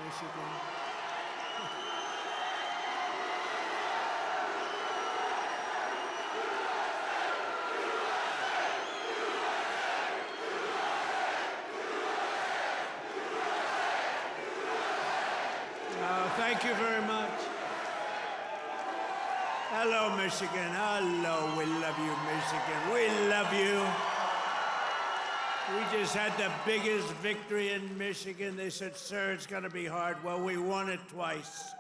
Michigan. Thank you very much. Hello, Michigan. Hello, we love you, Michigan. We love you. We just had the biggest victory in Michigan. They said, sir, it's going to be hard. Well, we won it twice.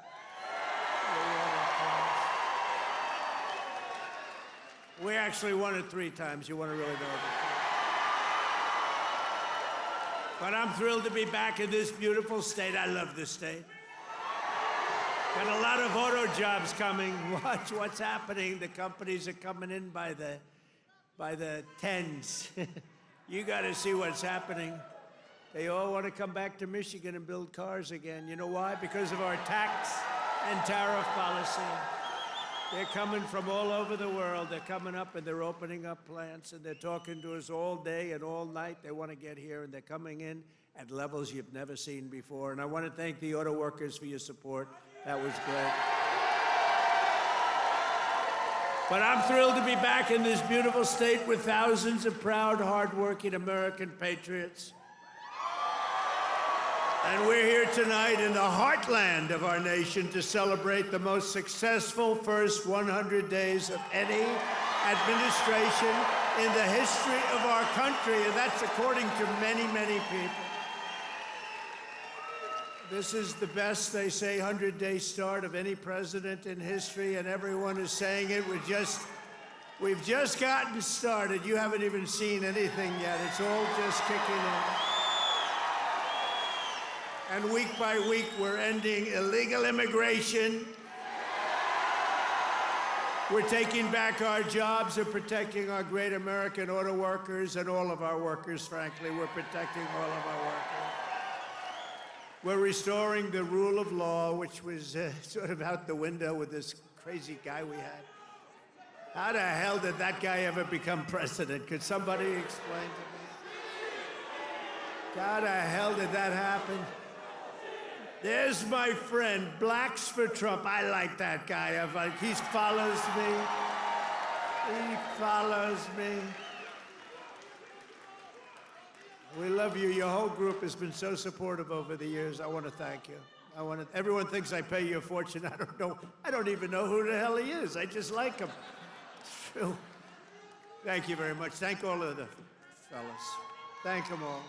We actually won it 3 times. You want to really know it? But I'm thrilled to be back in this beautiful state. I love this state. Got a lot of auto jobs coming. Watch what's happening. The companies are coming in by the tens. You got to see what's happening. They all want to come back to Michigan and build cars again. You know why? Because of our tax and tariff policy. They're coming from all over the world. They're coming up and they're opening up plants and they're talking to us all day and all night. They want to get here and they're coming in at levels you've never seen before. And I want to thank the auto workers for your support. That was great. But I'm thrilled to be back in this beautiful state with thousands of proud, hardworking American patriots. And we're here tonight in the heartland of our nation to celebrate the most successful first 100 days of any administration in the history of our country, and that's according to many, many people. This is the best, they say, 100-day start of any president in history, and everyone is saying it. We've just gotten started. You haven't even seen anything yet. It's all just kicking in. And week by week, we're ending illegal immigration. We're taking back our jobs and protecting our great American auto workers and all of our workers, frankly. We're protecting all of our workers. We're restoring the rule of law, which was sort of out the window with this crazy guy we had. How the hell did that guy ever become president? Could somebody explain to me? How the hell did that happen? There's my friend, Blacks for Trump. I like that guy. He follows me. He follows me. We love you. Your whole group has been so supportive over the years. I want to thank you. Everyone thinks I pay you a fortune. I don't know. I don't even know who the hell he is. I just like him. It's true. Thank you very much. Thank all of the fellas. Thank them all.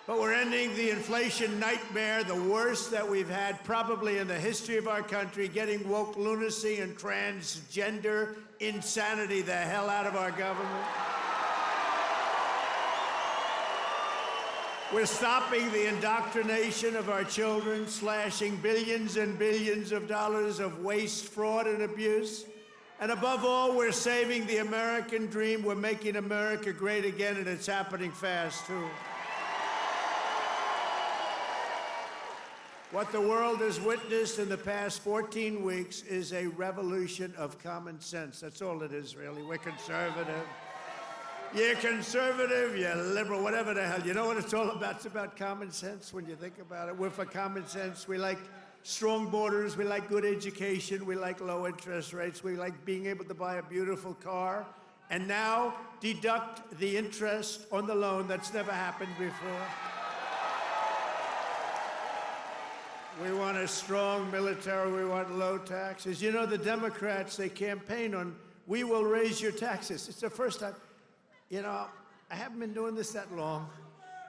But we're ending the inflation nightmare, the worst that we've had probably in the history of our country, getting woke lunacy and transgender insanity the hell out of our government. We're stopping the indoctrination of our children, slashing billions and billions of dollars of waste, fraud, and abuse. And above all, we're saving the American dream. We're making America great again, and it's happening fast, too. What the world has witnessed in the past 14 weeks is a revolution of common sense. That's all it is, really. We're conservative. You're conservative, you're liberal, whatever the hell. You know what it's all about? It's about common sense when you think about it. We're for common sense. We like strong borders. We like good education. We like low interest rates. We like being able to buy a beautiful car. And now deduct the interest on the loan. That's never happened before. We want a strong military. We want low taxes. You know, the Democrats, they campaign on, we will raise your taxes. It's the first time. You know, I haven't been doing this that long,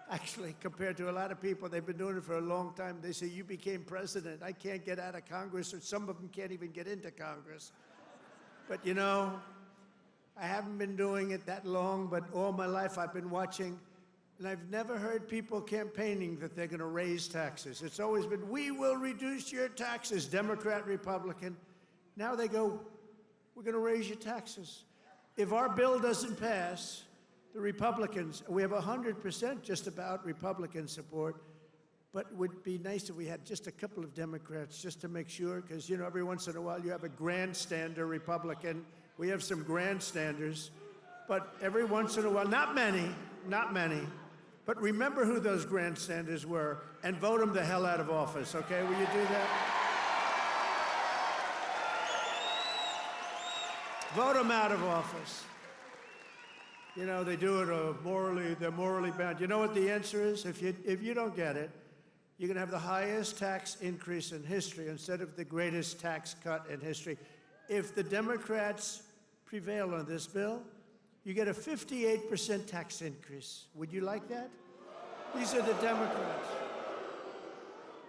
actually, compared to a lot of people. They've been doing it for a long time. They say, you became president. I can't get out of Congress, or some of them can't even get into Congress. But, you know, I haven't been doing it that long, but all my life I've been watching, and I've never heard people campaigning that they're going to raise taxes. It's always been, we will reduce your taxes, Democrat, Republican. Now they go, we're going to raise your taxes. If our bill doesn't pass, the Republicans, we have 100% just about Republican support, but it would be nice if we had just a couple of Democrats just to make sure, because, you know, every once in a while you have a grandstander Republican. We have some grandstanders, but every once in a while, not many, But remember who those grandstanders were and vote them the hell out of office, okay? Will you do that? Vote them out of office. You know, they do it they're morally bound. You know what the answer is? If you don't get it, you're going to have the highest tax increase in history instead of the greatest tax cut in history. If the Democrats prevail on this bill, you get a 58% tax increase. Would you like that? These are the Democrats.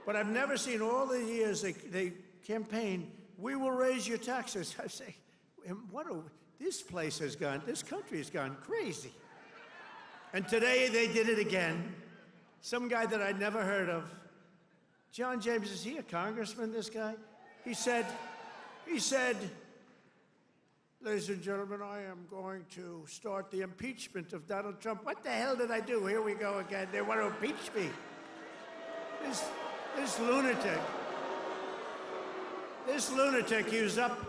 But I've never seen all the years they campaign, we will raise your taxes. I say, this country has gone crazy. And today they did it again. Some guy that I'd never heard of. John James, is he a congressman, this guy? He said, ladies and gentlemen, I am going to start the impeachment of Donald Trump. What the hell did I do? Here we go again. They want to impeach me. This lunatic, he was up.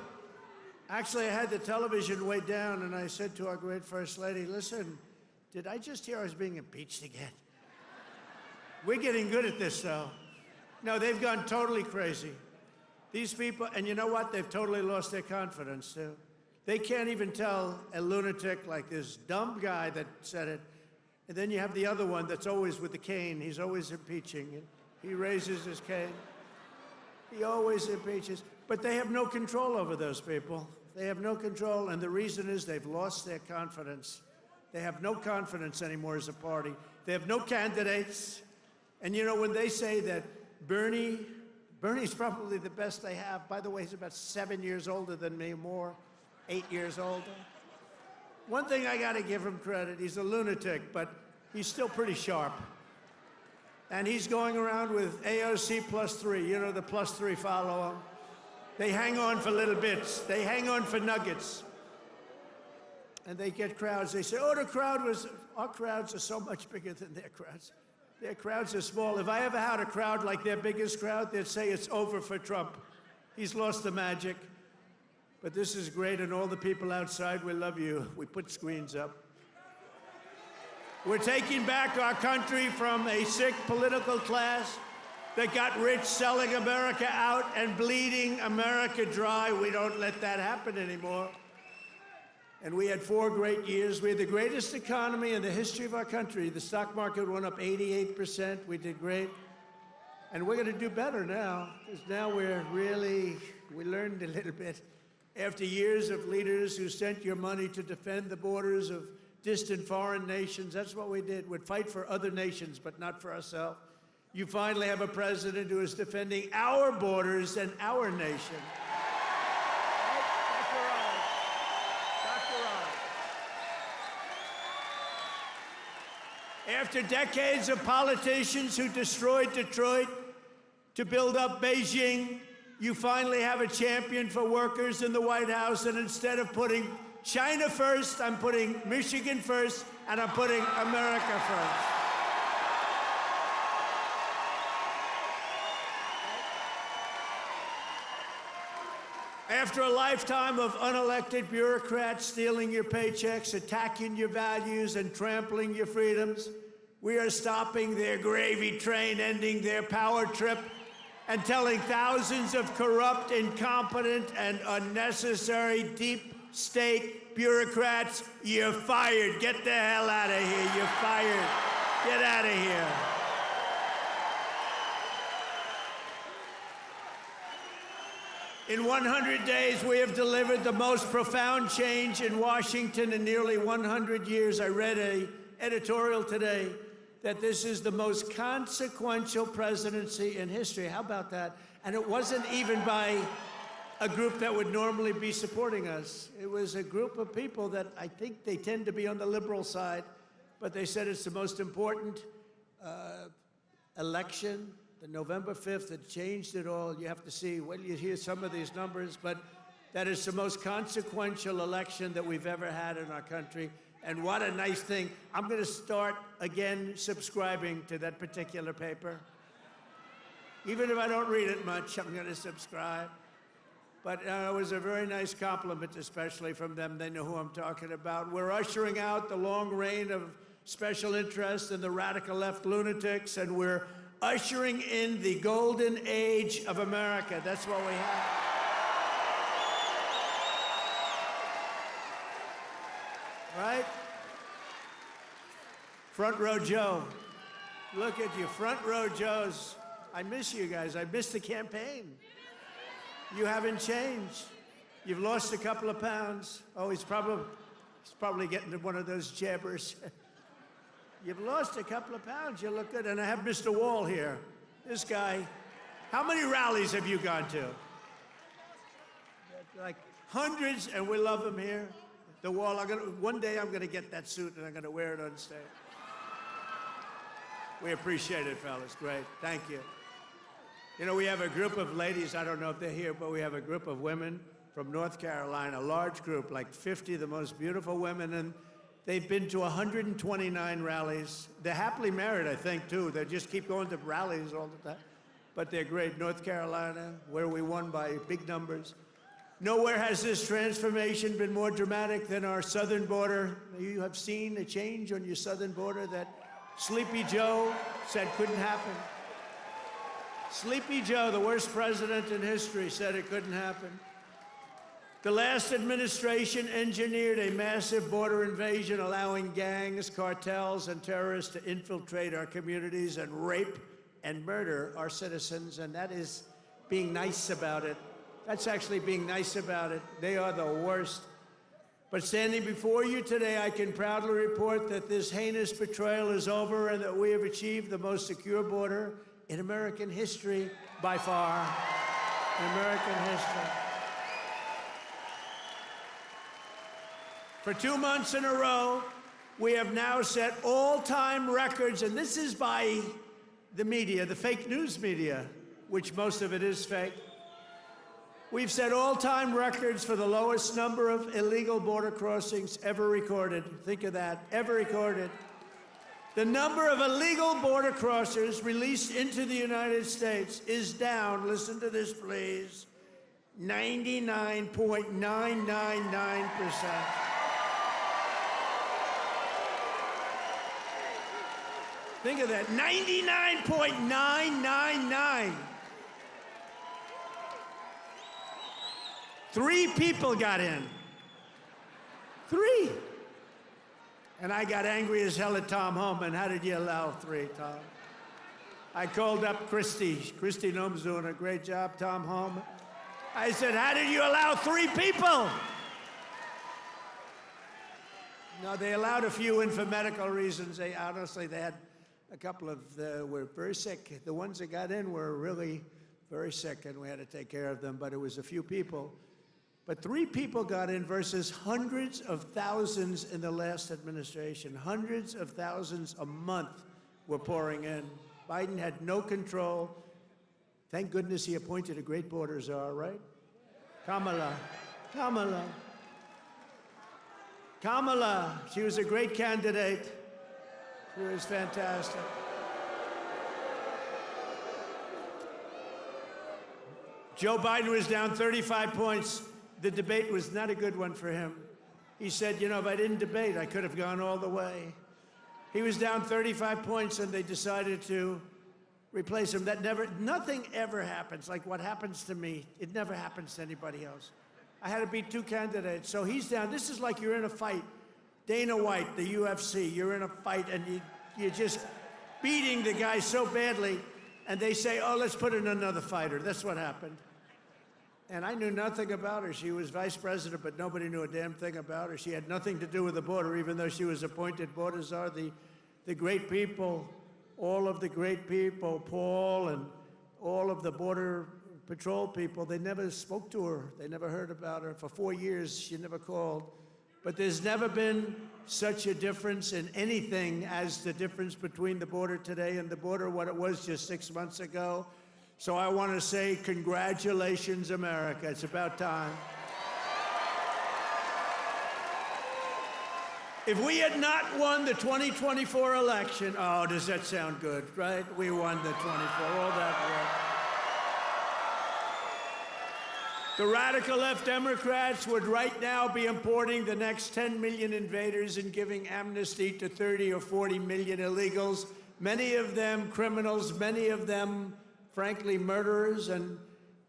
Actually, I had the television way down, and I said to our great First Lady, listen, did I just hear I was being impeached again? We're getting good at this, though. No, they've gone totally crazy. These people, and you know what? They've totally lost their confidence, too. They can't even tell a lunatic like this dumb guy that said it. And then you have the other one that's always with the cane. He's always impeaching. He raises his cane. He always impeaches. But they have no control over those people. They have no control, and the reason is they've lost their confidence. They have no confidence anymore as a party. They have no candidates. And you know, when they say that Bernie's probably the best they have. By the way, he's about 7 years older than me, more, 8 years older. One thing I got to give him credit, he's a lunatic, but he's still pretty sharp. And he's going around with AOC +3. You know, the +3 follow him. They hang on for little bits. They hang on for nuggets. And they get crowds. They say, oh, our crowds are so much bigger than their crowds. Their crowds are small. If I ever had a crowd like their biggest crowd, they'd say it's over for Trump. He's lost the magic. But this is great, and all the people outside, we love you. We put screens up. We're taking back our country from a sick political class that got rich selling America out and bleeding America dry. We don't let that happen anymore. And we had 4 great years. We had the greatest economy in the history of our country. The stock market went up 88%. We did great. And we're going to do better now, because now we learned a little bit. After years of leaders who sent your money to defend the borders of distant foreign nations, that's what we did. We'd fight for other nations, but not for ourselves. You finally have a president who is defending our borders and our nation. After decades of politicians who destroyed Detroit to build up Beijing, you finally have a champion for workers in the White House, and instead of putting China first, I'm putting Michigan first, and I'm putting America first. After a lifetime of unelected bureaucrats stealing your paychecks, attacking your values, and trampling your freedoms, we are stopping their gravy train, ending their power trip, and telling thousands of corrupt, incompetent, and unnecessary deep state bureaucrats, you're fired. Get the hell out of here. You're fired. Get out of here. In 100 days, we have delivered the most profound change in Washington in nearly 100 years. I read an editorial today that this is the most consequential presidency in history. How about that? And it wasn't even by a group that would normally be supporting us. It was a group of people that I think they tend to be on the liberal side, but they said it's the most important election. The November 5th, it changed it all. You have to see, when you hear some of these numbers, but that is the most consequential election that we've ever had in our country. And what a nice thing. I'm going to start again subscribing to that particular paper. Even if I don't read it much, I'm going to subscribe. But it was a very nice compliment, especially from them. They know who I'm talking about. We're ushering out the long reign of special interests and the radical left lunatics, and we're ushering in the golden age of America. That's what we have. Right? Front row Joe. Look at you, front row Joes. I miss you guys. I miss the campaign. You haven't changed. You've lost a couple of pounds. Oh, he's probably getting one of those jabbers. You've lost a couple of pounds. You look good. And I have Mr. Wall here. This guy. How many rallies have you gone to? Like hundreds, and we love him here. The Wall. One day I'm going to get that suit and I'm going to wear it on stage. We appreciate it, fellas. Great. Thank you. You know, we have a group of ladies, I don't know if they're here, but we have a group of women from North Carolina, a large group, like 50 of the most beautiful women, and they've been to 129 rallies. They're happily married, I think, too. They just keep going to rallies all the time. But they're great. North Carolina, where we won by big numbers. Nowhere has this transformation been more dramatic than our southern border. You have seen a change on your southern border that Sleepy Joe said couldn't happen. Sleepy Joe, the worst president in history, said it couldn't happen. The last administration engineered a massive border invasion, allowing gangs, cartels, and terrorists to infiltrate our communities and rape and murder our citizens, and that is being nice about it. That's actually being nice about it. They are the worst. But standing before you today, I can proudly report that this heinous betrayal is over and that we have achieved the most secure border in American history, by far, in American history. For 2 months in a row, we have now set all-time records, and this is by the media, the fake news media, which most of it is fake. We've set all-time records for the lowest number of illegal border crossings ever recorded. Think of that, ever recorded. The number of illegal border crossers released into the United States is down, listen to this please, 99.999%. Think of that, 99.999. 3 people got in. 3. And I got angry as hell at Tom Homan. How did you allow 3, Tom? I called up Christy. Christy Noem's doing a great job, Tom Homan. I said, how did you allow 3 people? No, they allowed a few in for medical reasons. They honestly, they had a couple of, were very sick. The ones that got in were really very sick, and we had to take care of them, but it was a few people. But 3 people got in versus hundreds of thousands in the last administration. Hundreds of thousands a month were pouring in. Biden had no control. Thank goodness he appointed a great border czar, right? Kamala. She was a great candidate. She was fantastic. Joe Biden was down 35 points. The debate was not a good one for him. He said, you know, if I didn't debate, I could have gone all the way. He was down 35 points, and they decided to replace him. Nothing ever happens like what happens to me. It never happens to anybody else. I had to beat 2 candidates, so he's down. This is like you're in a fight. Dana White, the UFC, you're in a fight, and you're just beating the guy so badly, and they say, oh, let's put in another fighter. That's what happened. And I knew nothing about her. She was vice president, but nobody knew a damn thing about her. She had nothing to do with the border, even though she was appointed border czar. The great people, all of the great people, Paul and all of the Border Patrol people, they never spoke to her. They never heard about her. For 4 years, she never called. But there's never been such a difference in anything as the difference between the border today and the border what it was just 6 months ago. So I want to say congratulations, America. It's about time. If we had not won the 2024 election, oh, does that sound good, right? We won the 24, all that work. The radical left Democrats would right now be importing the next 10 million invaders and giving amnesty to 30 or 40 million illegals, many of them criminals, many of them, frankly, murderers and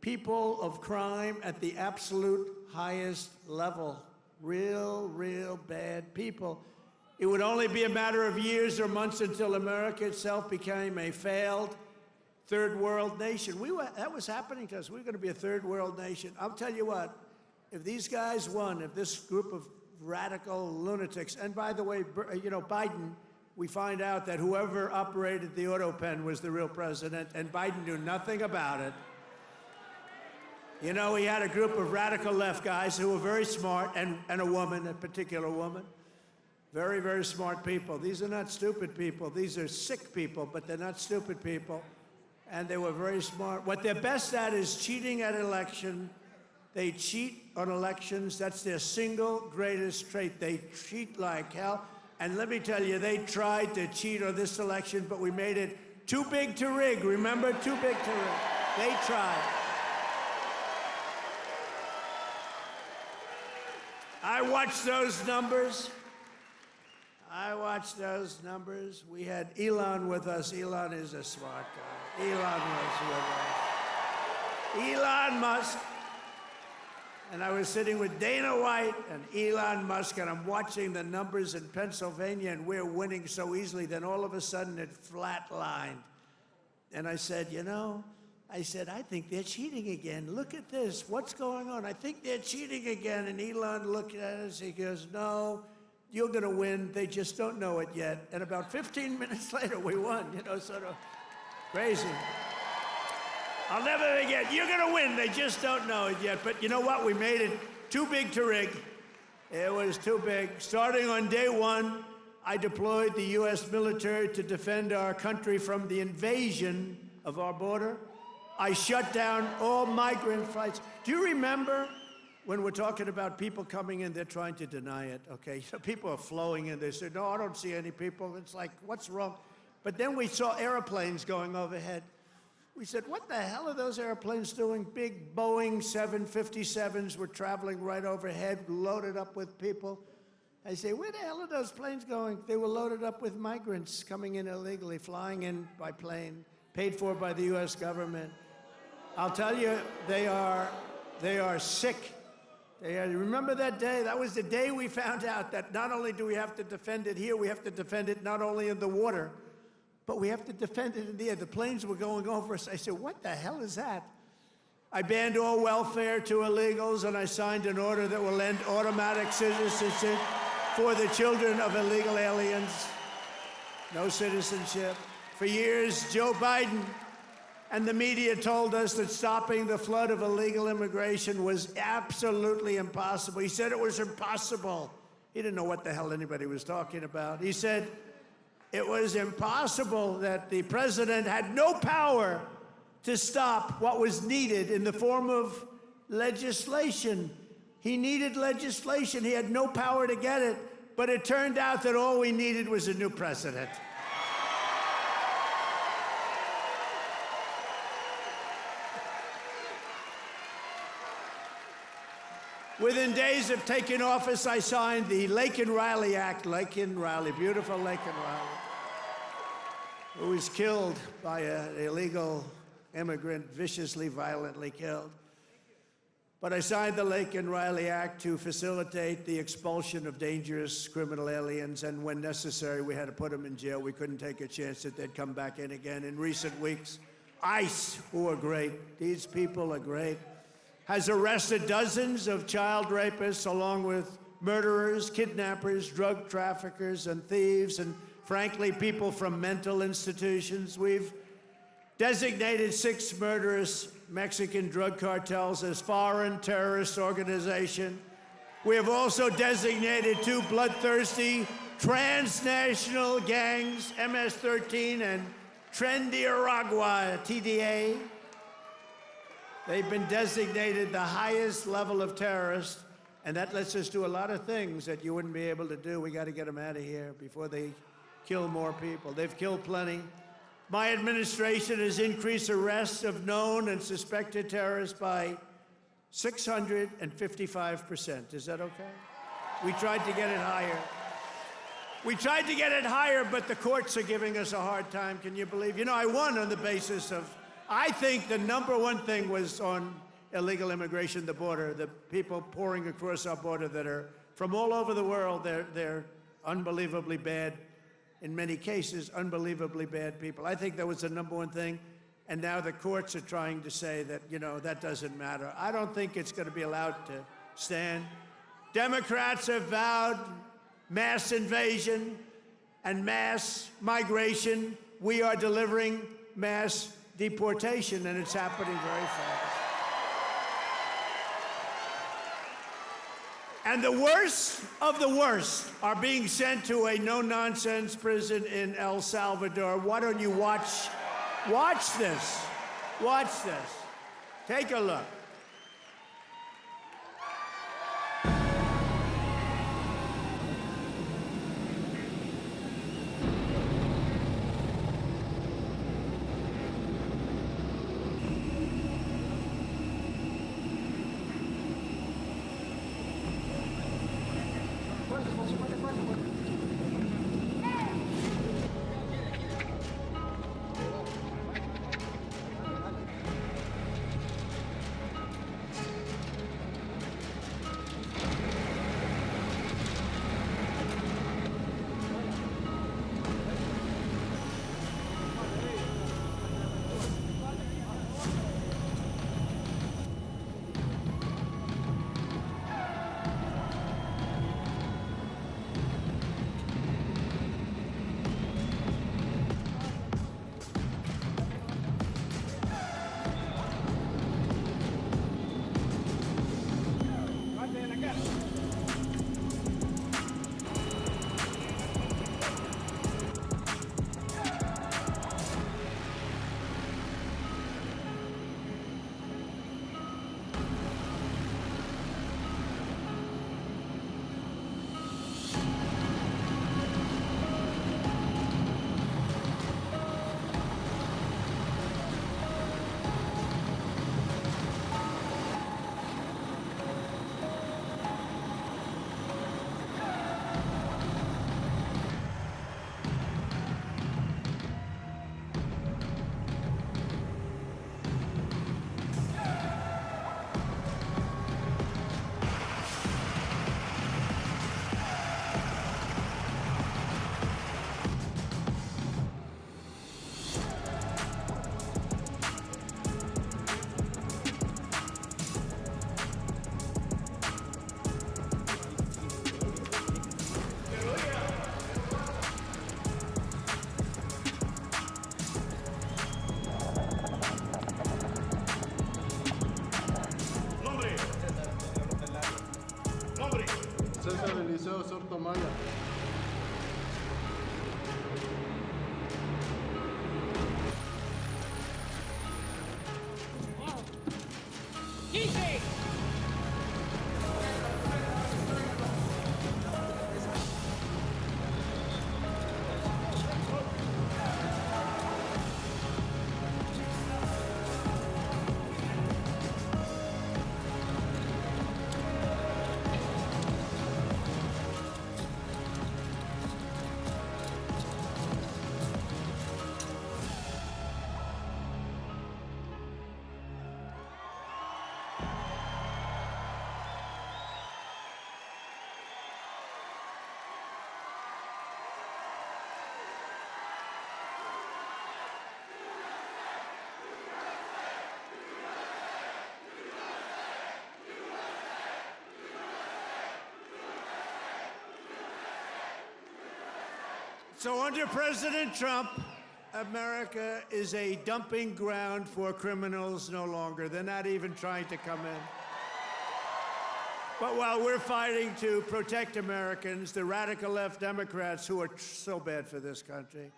people of crime at the absolute highest level. Real bad people. It would only be a matter of years or months until America itself became a failed third world nation. That was happening to us. We were going to be a third world nation. I'll tell you what, if these guys won, if this group of radical lunatics, and by the way, you know, Biden, we find out that whoever operated the auto pen was the real president, and Biden knew nothing about it. You know, he had a group of radical left guys who were very smart, and a woman, a particular woman. Very smart people. These are not stupid people. These are sick people, but they're not stupid people. And they were very smart. What they're best at is cheating at election. They cheat on elections. That's their single greatest trait. They cheat like hell. And let me tell you, they tried to cheat on this election, but we made it too big to rig. Remember? Too big to rig. They tried. I watched those numbers. We had Elon with us. Elon is a smart guy. Elon was with us. Elon Musk. And I was sitting with Dana White and Elon Musk, and I'm watching the numbers in Pennsylvania, and we're winning so easily. Then all of a sudden it flatlined. And I said, you know, I think they're cheating again. Look at this. What's going on? I think they're cheating again. And Elon looked at us. He goes, no, you're going to win. They just don't know it yet. And about 15 minutes later, we won, you know, sort of crazy. I'll never forget. You're going to win. They just don't know it yet. But you know what? We made it too big to rig. It was too big. Starting on day one, I deployed the U.S. military to defend our country from the invasion of our border. I shut down all migrant flights. Do you remember when we're talking about people coming in, they're trying to deny it, okay? So people are flowing in. They say, no, I don't see any people. It's like, what's wrong? But then we saw airplanes going overhead. We said, what the hell are those airplanes doing? Big Boeing 757s were traveling right overhead, loaded up with people. I say, where the hell are those planes going? They were loaded up with migrants coming in illegally, flying in by plane, paid for by the U.S. government. I'll tell you, they are sick. Remember that day? That was the day we found out that not only do we have to defend it here, we have to defend it not only in the water, but we have to defend it in the air. The planes were going over us. I said, what the hell is that? I banned all welfare to illegals, and I signed an order that will end automatic citizenship for the children of illegal aliens. No citizenship. For years, Joe Biden and the media told us that stopping the flood of illegal immigration was absolutely impossible. He said it was impossible. He didn't know what the hell anybody was talking about. He said it was impossible, that the president had no power to stop what was needed in the form of legislation. He needed legislation. He had no power to get it. But it turned out that all we needed was a new president. Within days of taking office, I signed the Laken-Riley Act. Laken-Riley, beautiful Laken-Riley, who was killed by an illegal immigrant, viciously, violently killed. But I signed the Laken-Riley Act to facilitate the expulsion of dangerous criminal aliens, and when necessary, we had to put them in jail. We couldn't take a chance that they'd come back in again. In recent weeks, ICE, who are great, these people are great, has arrested dozens of child rapists, along with murderers, kidnappers, drug traffickers, and thieves, and frankly, people from mental institutions. We've designated 6 murderous Mexican drug cartels as foreign terrorist organizations. We have also designated 2 bloodthirsty transnational gangs, MS-13 and Trendiaragua, TDA. They've been designated the highest level of terrorist, and that lets us do a lot of things that you wouldn't be able to do. We got to get them out of here before they kill more people. They've killed plenty. My administration has increased arrests of known and suspected terrorists by 655%. Is that okay? We tried to get it higher. We tried to get it higher, but the courts are giving us a hard time. Can you believe? You know, I won on the basis of, I think the number one thing was on illegal immigration, the border, the people pouring across our border that are from all over the world. They're unbelievably bad, in many cases, unbelievably bad people. I think that was the number one thing. And now the courts are trying to say that, you know, that doesn't matter. I don't think it's going to be allowed to stand. Democrats have vowed mass invasion and mass migration. We are delivering mass deportation, and it's happening very fast. And the worst of the worst are being sent to a no-nonsense prison in El Salvador. Why don't you watch this? Watch this. Take a look. So under President Trump, America is a dumping ground for criminals no longer. They're not even trying to come in. But while we're fighting to protect Americans, the radical left Democrats, who are so bad for this country,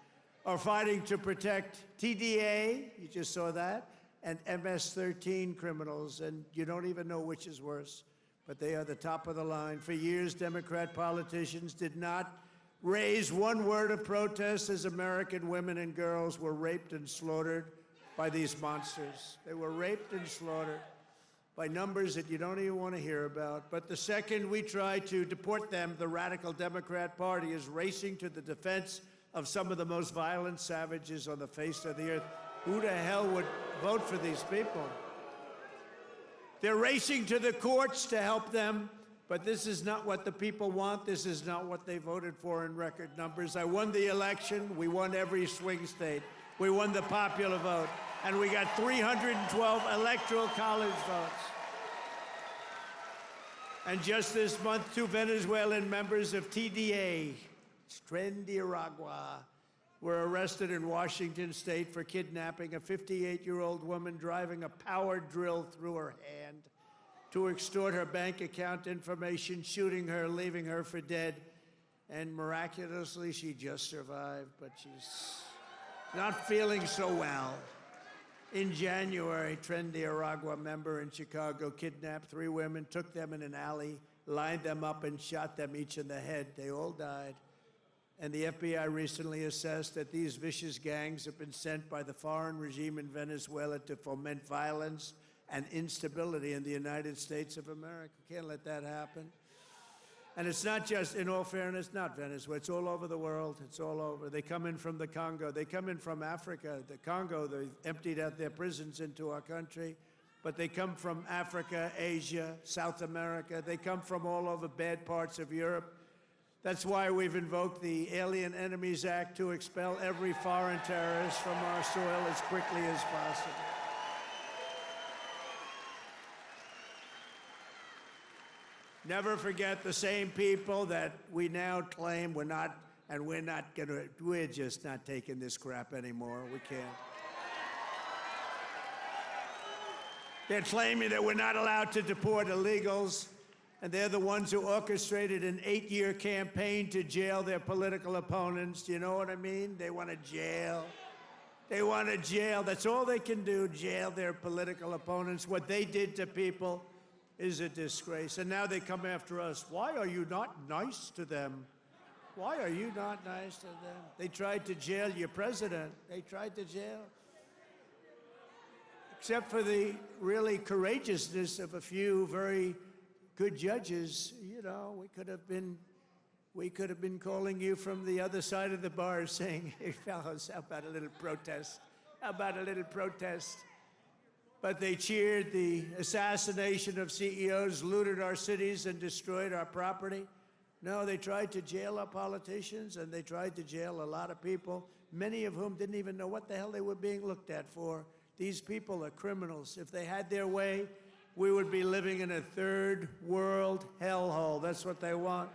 are fighting to protect TDA, you just saw that, and MS-13 criminals, and you don't even know which is worse, but they are the top of the line. For years, Democrat politicians did not raise one word of protest as American women and girls were raped and slaughtered by these monsters. They were raped and slaughtered. by numbers that you don't even want to hear about. But the second we try to deport them, the radical Democrat Party is racing to the defense of some of the most violent savages on the face of the earth. Who the hell would vote for these people? They're racing to the courts to help them, but this is not what the people want. This is not what they voted for in record numbers. I won the election. We won every swing state. We won the popular vote. And we got 312 electoral college votes. And just this month, 2 Venezuelan members of TDA, Trendiragua, were arrested in Washington state for kidnapping a 58-year-old woman, driving a power drill through her hand to extort her bank account information, shooting her, leaving her for dead. And miraculously, she just survived, but she's not feeling so well. In January, Trendiragua member in Chicago kidnapped 3 women, took them in an alley, lined them up, and shot them each in the head. They all died. And the FBI recently assessed that these vicious gangs have been sent by the foreign regime in Venezuela to foment violence and instability in the United States of America. Can't let that happen. And it's not just, in all fairness, not Venezuela. It's all over the world. It's all over. They come in from the Congo. They come in from Africa. The Congo, they emptied out their prisons into our country. But they come from Africa, Asia, South America. They come from all over bad parts of Europe. That's why we've invoked the Alien Enemies Act to expel every foreign terrorist from our soil as quickly as possible. Never forget the same people that we now claim we're just not taking this crap anymore. We can't. They're claiming that we're not allowed to deport illegals. And they're the ones who orchestrated an 8-year campaign to jail their political opponents. Do you know what I mean? They want to jail. They want to jail. That's all they can do, jail their political opponents. What they did to people is a disgrace. And now they come after us. Why are you not nice to them? Why are you not nice to them? They tried to jail your president. They tried to jail. Except for the really courageousness of a few very good judges, you know, we could have been calling you from the other side of the bar saying, hey, fellows, how about a little protest? How about a little protest? But they cheered the assassination of CEOs, looted our cities, and destroyed our property. No, they tried to jail our politicians, and they tried to jail a lot of people, many of whom didn't even know what the hell they were being looked at for. These people are criminals. If they had their way, we would be living in a third world hellhole. That's what they want.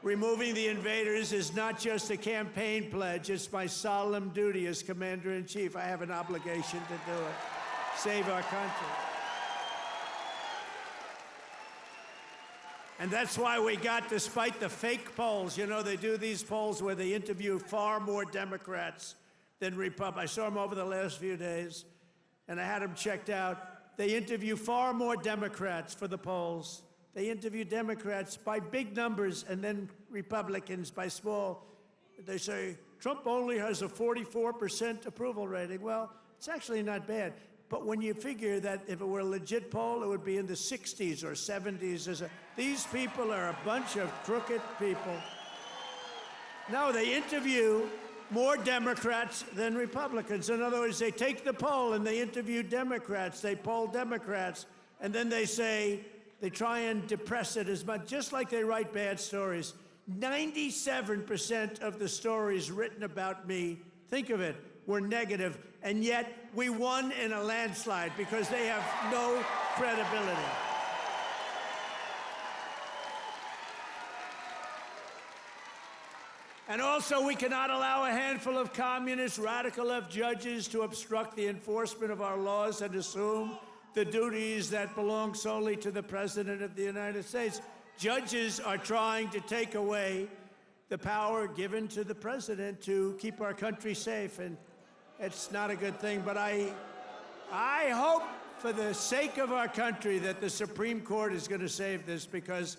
Removing the invaders is not just a campaign pledge. It's my solemn duty as Commander-in-Chief. I have an obligation to do it. Save our country. And that's why we got, despite the fake polls, you know, they do these polls where they interview far more Democrats than Republicans. I saw them over the last few days, and I had them checked out. They interview far more Democrats for the polls. They interview Democrats by big numbers and then Republicans by small. They say, Trump only has a 44% approval rating. Well, it's actually not bad. But when you figure that if it were a legit poll, it would be in the 60s or 70s. These people are a bunch of crooked people. No, they interview more Democrats than Republicans. In other words, they take the poll and they interview Democrats, they poll Democrats, and then they say, they try and depress it as much, just like they write bad stories. 97% of the stories written about me, think of it, were negative, and yet we won in a landslide because they have no credibility. And also, we cannot allow a handful of communist, radical left judges to obstruct the enforcement of our laws and assume the duties that belong solely to the President of the United States. Judges are trying to take away the power given to the President to keep our country safe, and it's not a good thing. But I hope, for the sake of our country, that the Supreme Court is going to save this, because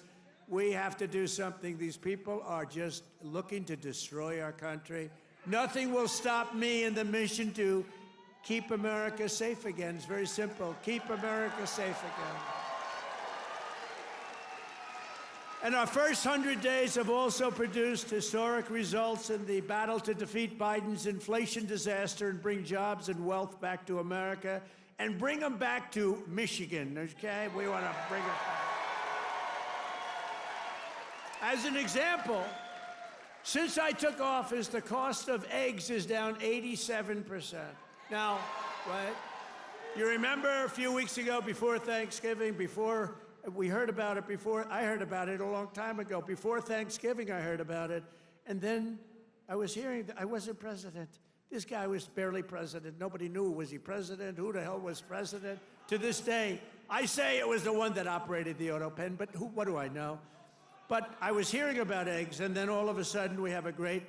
we have to do something. These people are just looking to destroy our country. Nothing will stop me in the mission to keep America safe again. It's very simple. Keep America safe again. And our first 100 days have also produced historic results in the battle to defeat Biden's inflation disaster and bring jobs and wealth back to America and bring them back to Michigan, okay? We want to bring it back. As an example, since I took office, the cost of eggs is down 87%. Now, right? You remember a few weeks ago, before Thanksgiving, before we heard about it, I heard about it a long time ago. Before Thanksgiving, I heard about it. And then I was hearing that I wasn't president. This guy was barely president. Nobody knew, was he president? Who the hell was president? To this day, I say it was the one that operated the auto pen, but what do I know? But I was hearing about eggs, and then all of a sudden we have a great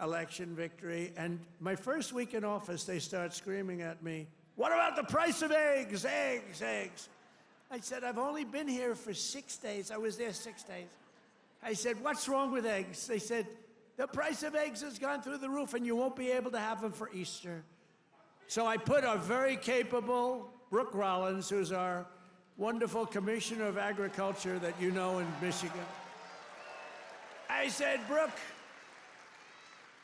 election victory. And my first week in office, they start screaming at me, "What about the price of eggs? Eggs, eggs." I said, "I've only been here for 6 days. I was there 6 days." I said, "What's wrong with eggs?" They said, "The price of eggs has gone through the roof, and you won't be able to have them for Easter." So I put a very capable Brooke Rollins, who's our wonderful Commissioner of Agriculture that you know in Michigan. I said, "Brooke,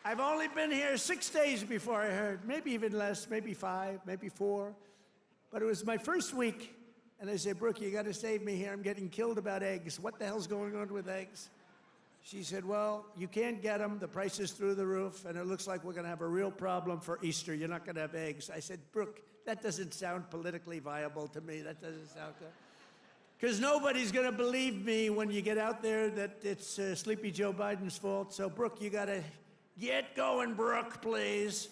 I've only been here 6 days before I heard, maybe even less, maybe 5, maybe 4. But it was my first week. And I said, 'Brooke, you got to save me here. I'm getting killed about eggs. What the hell's going on with eggs?' She said, 'Well, you can't get them. The price is through the roof, and it looks like we're going to have a real problem for Easter. You're not going to have eggs.' I said, 'Brooke, that doesn't sound politically viable to me. That doesn't sound good.' Because nobody's going to believe me when you get out there that it's Sleepy Joe Biden's fault. So, Brooke, you got to get going, Brooke, please."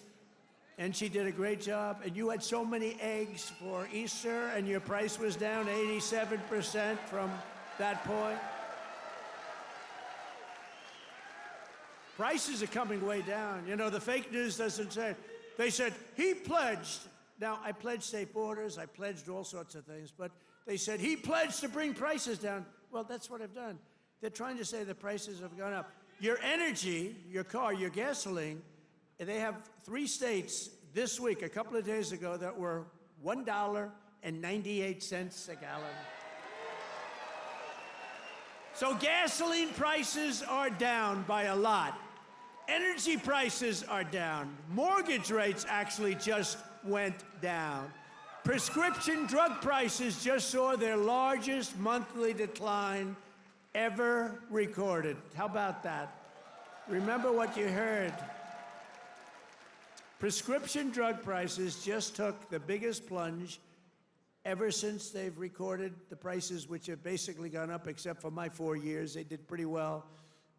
And she did a great job. And you had so many eggs for Easter, and your price was down 87% from that point. Prices are coming way down. You know, the fake news doesn't say. They said, he pledged. Now, I pledged safe borders. I pledged all sorts of things. But they said, he pledged to bring prices down. Well, that's what I've done. They're trying to say the prices have gone up. Your energy, your car, your gasoline, they have 3 states this week, a couple of days ago, that were $1.98 a gallon. So gasoline prices are down by a lot. Energy prices are down. Mortgage rates actually just went down. Prescription drug prices just saw their largest monthly decline ever recorded. How about that? Remember what you heard. Prescription drug prices just took the biggest plunge ever since they've recorded the prices, which have basically gone up, except for my 4 years. They did pretty well,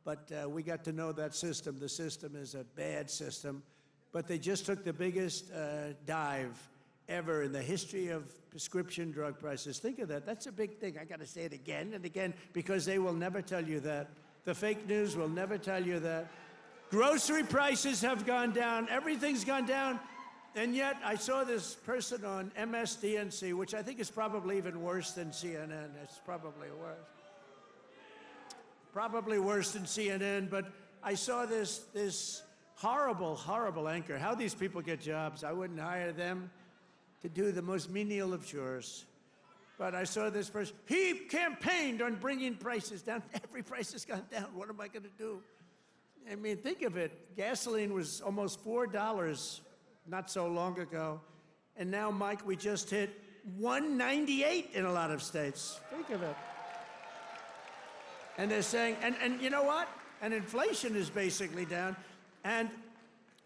but we got to know that system. The system is a bad system, but they just took the biggest dive ever in the history of prescription drug prices. Think of that. That's a big thing. I got to say it again and again, because they will never tell you that. The fake news will never tell you that. Grocery prices have gone down. Everything's gone down. And yet, I saw this person on MSDNC, which I think is probably even worse than CNN. It's probably worse. Probably worse than CNN. But I saw this horrible, horrible anchor. How these people get jobs. I wouldn't hire them to do the most menial of chores. But I saw this person. He campaigned on bringing prices down. Every price has gone down. What am I going to do? I mean, think of it. Gasoline was almost $4 not so long ago. And now, Mike, we just hit $1.98 in a lot of states. Think of it. And they're saying, and you know what? And inflation is basically down. And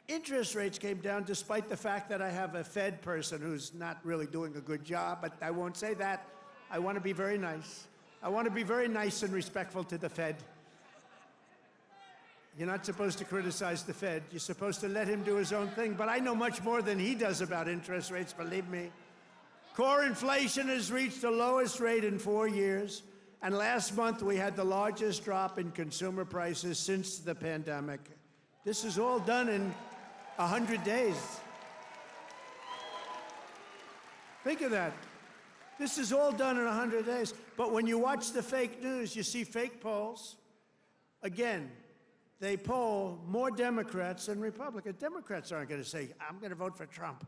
interest rates came down despite the fact that I have a Fed person who's not really doing a good job. But I won't say that. I want to be very nice. I want to be very nice and respectful to the Fed. You're not supposed to criticize the Fed. You're supposed to let him do his own thing. But I know much more than he does about interest rates, believe me. Core inflation has reached the lowest rate in 4 years. And last month, we had the largest drop in consumer prices since the pandemic. This is all done in 100 days. Think of that. This is all done in 100 days. But when you watch the fake news, you see fake polls. Again, they poll more Democrats than Republicans. Democrats aren't going to say, I'm going to vote for Trump.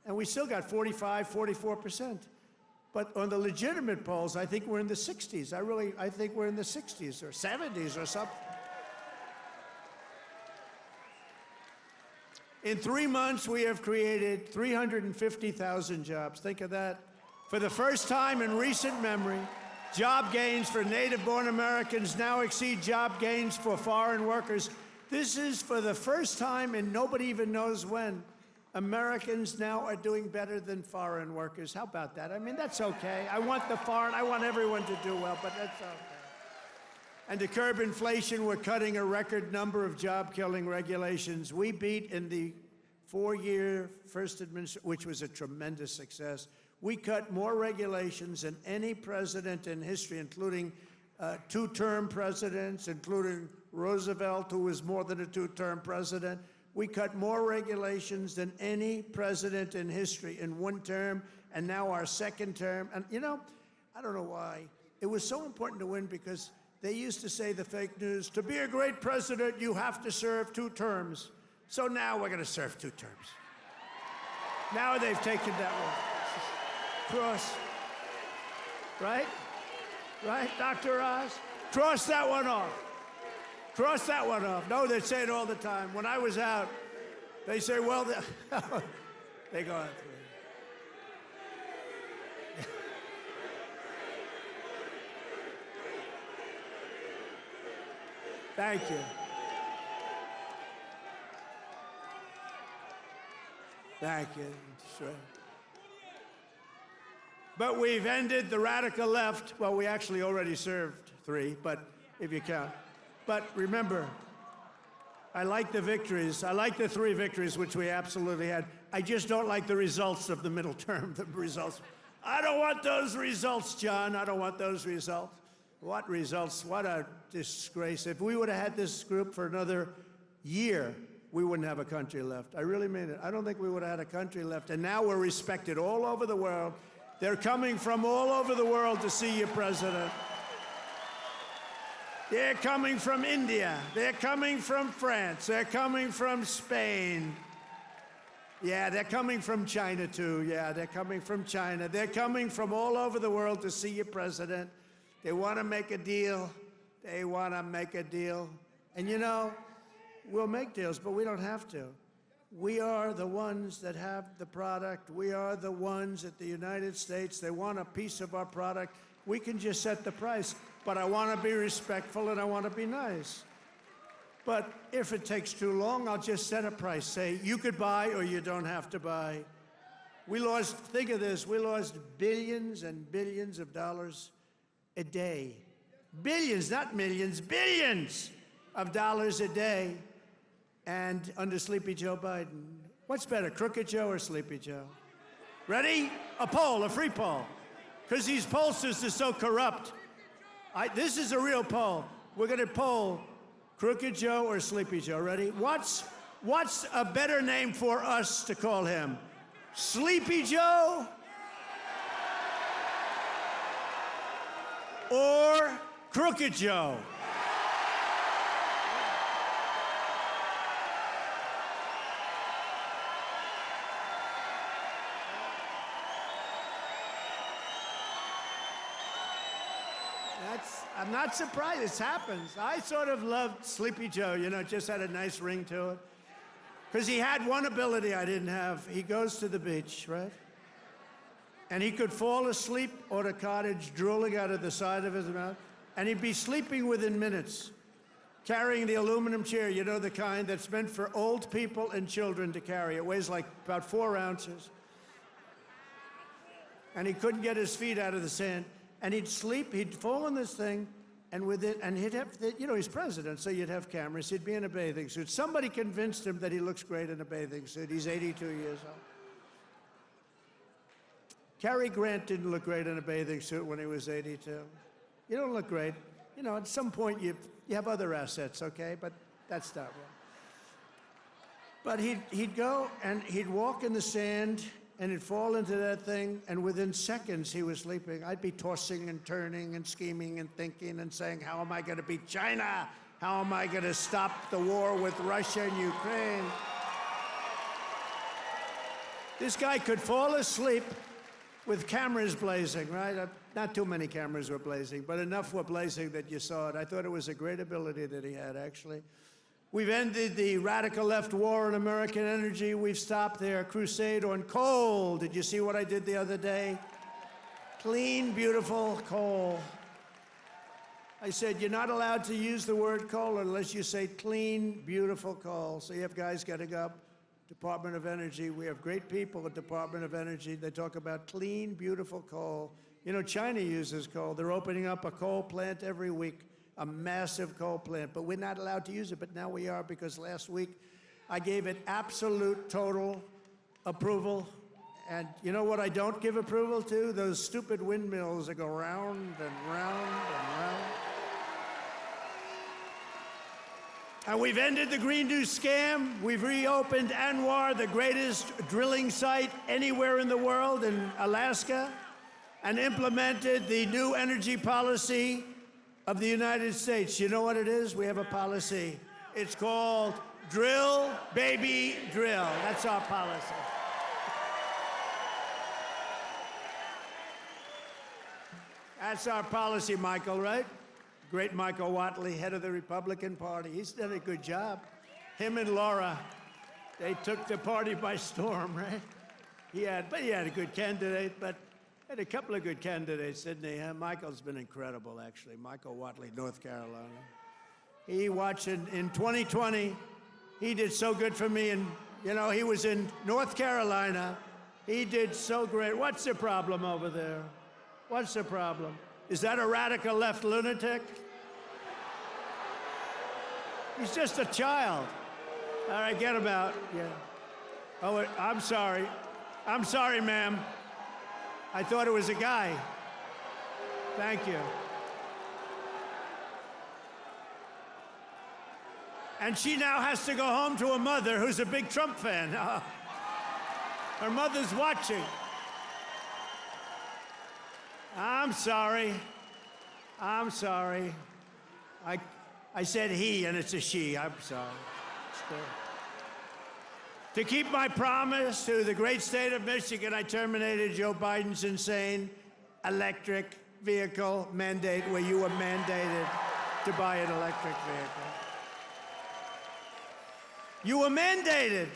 And we still got 45, 44%. But on the legitimate polls, I think we're in the 60s. I think we're in the 60s or 70s or something. In 3 months, we have created 350,000 jobs. Think of that. For the first time in recent memory, job gains for native-born Americans now exceed job gains for foreign workers. This is for the first time, and nobody even knows when, Americans now are doing better than foreign workers. How about that? I mean, that's okay. I want everyone to do well, but that's okay. And to curb inflation, we're cutting a record number of job-killing regulations. We beat in the 4-year first administration, which was a tremendous success. We cut more regulations than any president in history, including 2-term presidents, including Roosevelt, who was more than a 2-term president. We cut more regulations than any president in history in 1 term, and now our 2nd term. And you know, I don't know why. It was so important to win because they used to say, the fake news, to be a great president, you have to serve 2 terms. So now we're going to serve 2 terms. Now they've taken that one. Cross. Right? Right, Dr. Oz? Cross that one off. Cross that one off. No, they say it all the time. When I was out, they say, well, they go out. Thank you. Thank you. Sure. But we've ended the radical left. Well, we actually already served 3, but if you count. But remember, I like the victories. I like the 3 victories, which we absolutely had. I just don't like the results of the middle term, the results. I don't want those results, John. I don't want those results. What results? What a disgrace. If we would have had this group for another year, we wouldn't have a country left. I really mean it. I don't think we would have had a country left. And now we're respected all over the world. They're coming from all over the world to see you, President. They're coming from India. They're coming from France. They're coming from Spain. Yeah, they're coming from China, too. Yeah, they're coming from China. They're coming from all over the world to see you, President. They want to make a deal. They want to make a deal. And you know, we'll make deals, but we don't have to. We are the ones that have the product. We are the ones at the United States. They want a piece of our product. We can just set the price. But I want to be respectful and I want to be nice. But if it takes too long, I'll just set a price. Say, you could buy or you don't have to buy. We lost, think of this, we lost billions and billions of dollars a day. Billions, not millions, billions of dollars a day. And under Sleepy Joe Biden. What's better, Crooked Joe or Sleepy Joe? Ready? A poll, a free poll. Because these pollsters are so corrupt. This is a real poll. We're going to poll Crooked Joe or Sleepy Joe. Ready? What's a better name for us to call him? Sleepy Joe? Or Crooked Joe? I'm not surprised. This happens. I sort of loved Sleepy Joe, you know, it just had a nice ring to it. Because he had one ability I didn't have. He goes to the beach, right? And he could fall asleep on a cottage drooling out of the side of his mouth, and he'd be sleeping within minutes, carrying the aluminum chair, you know, the kind that's meant for old people and children to carry. It weighs like about 4 ounces. And he couldn't get his feet out of the sand. And he'd sleep, he'd fall on this thing, and he'd have, you know, he's president, so you'd have cameras. He'd be in a bathing suit. Somebody convinced him that he looks great in a bathing suit. He's 82 years old. Cary Grant didn't look great in a bathing suit when he was 82. You don't look great. You know, at some point you have other assets, okay? But that's not right. But he'd go and he'd walk in the sand, and he'd fall into that thing, and within seconds he was sleeping. I'd be tossing and turning and scheming and thinking and saying, how am I going to beat China? How am I going to stop the war with Russia and Ukraine? This guy could fall asleep with cameras blazing, right? Not too many cameras were blazing, but enough were blazing that you saw it. I thought it was a great ability that he had, actually. We've ended the radical left war on American energy. We've stopped their crusade on coal. Did you see what I did the other day? Clean, beautiful coal. I said, you're not allowed to use the word coal unless you say clean, beautiful coal. So you have guys getting up, Department of Energy. We have great people at Department of Energy. They talk about clean, beautiful coal. You know, China uses coal. They're opening up a coal plant every week, a massive coal plant. But we're not allowed to use it, but now we are, because last week I gave it absolute, total approval. And you know what I don't give approval to? Those stupid windmills that go round and round and round. And we've ended the Green New Scam. We've reopened ANWR, the greatest drilling site anywhere in the world, in Alaska, and implemented the new energy policy of the United States. You know what it is? We have a policy. It's called Drill, Baby, Drill. That's our policy. That's our policy, Michael, right? Great Michael Whatley, head of the Republican Party. He's done a good job. Him and Laura, they took the party by storm, right? He had a good candidate, but had a couple of good candidates, didn't he? Michael's been incredible, actually. Michael Whatley, North Carolina. He watched in 2020. He did so good for me, and you know, he was in North Carolina. He did so great. What's the problem over there? What's the problem? Is that a radical left lunatic? He's just a child. All right, get him out. Yeah. Oh, I'm sorry. I'm sorry, ma'am. I thought it was a guy. Thank you. And she now has to go home to a mother who's a big Trump fan. Her mother's watching. I'm sorry. I'm sorry. I said he, and it's a she. I'm sorry. To keep my promise to the great state of Michigan, I terminated Joe Biden's insane electric vehicle mandate, where you were mandated to buy an electric vehicle. You were mandated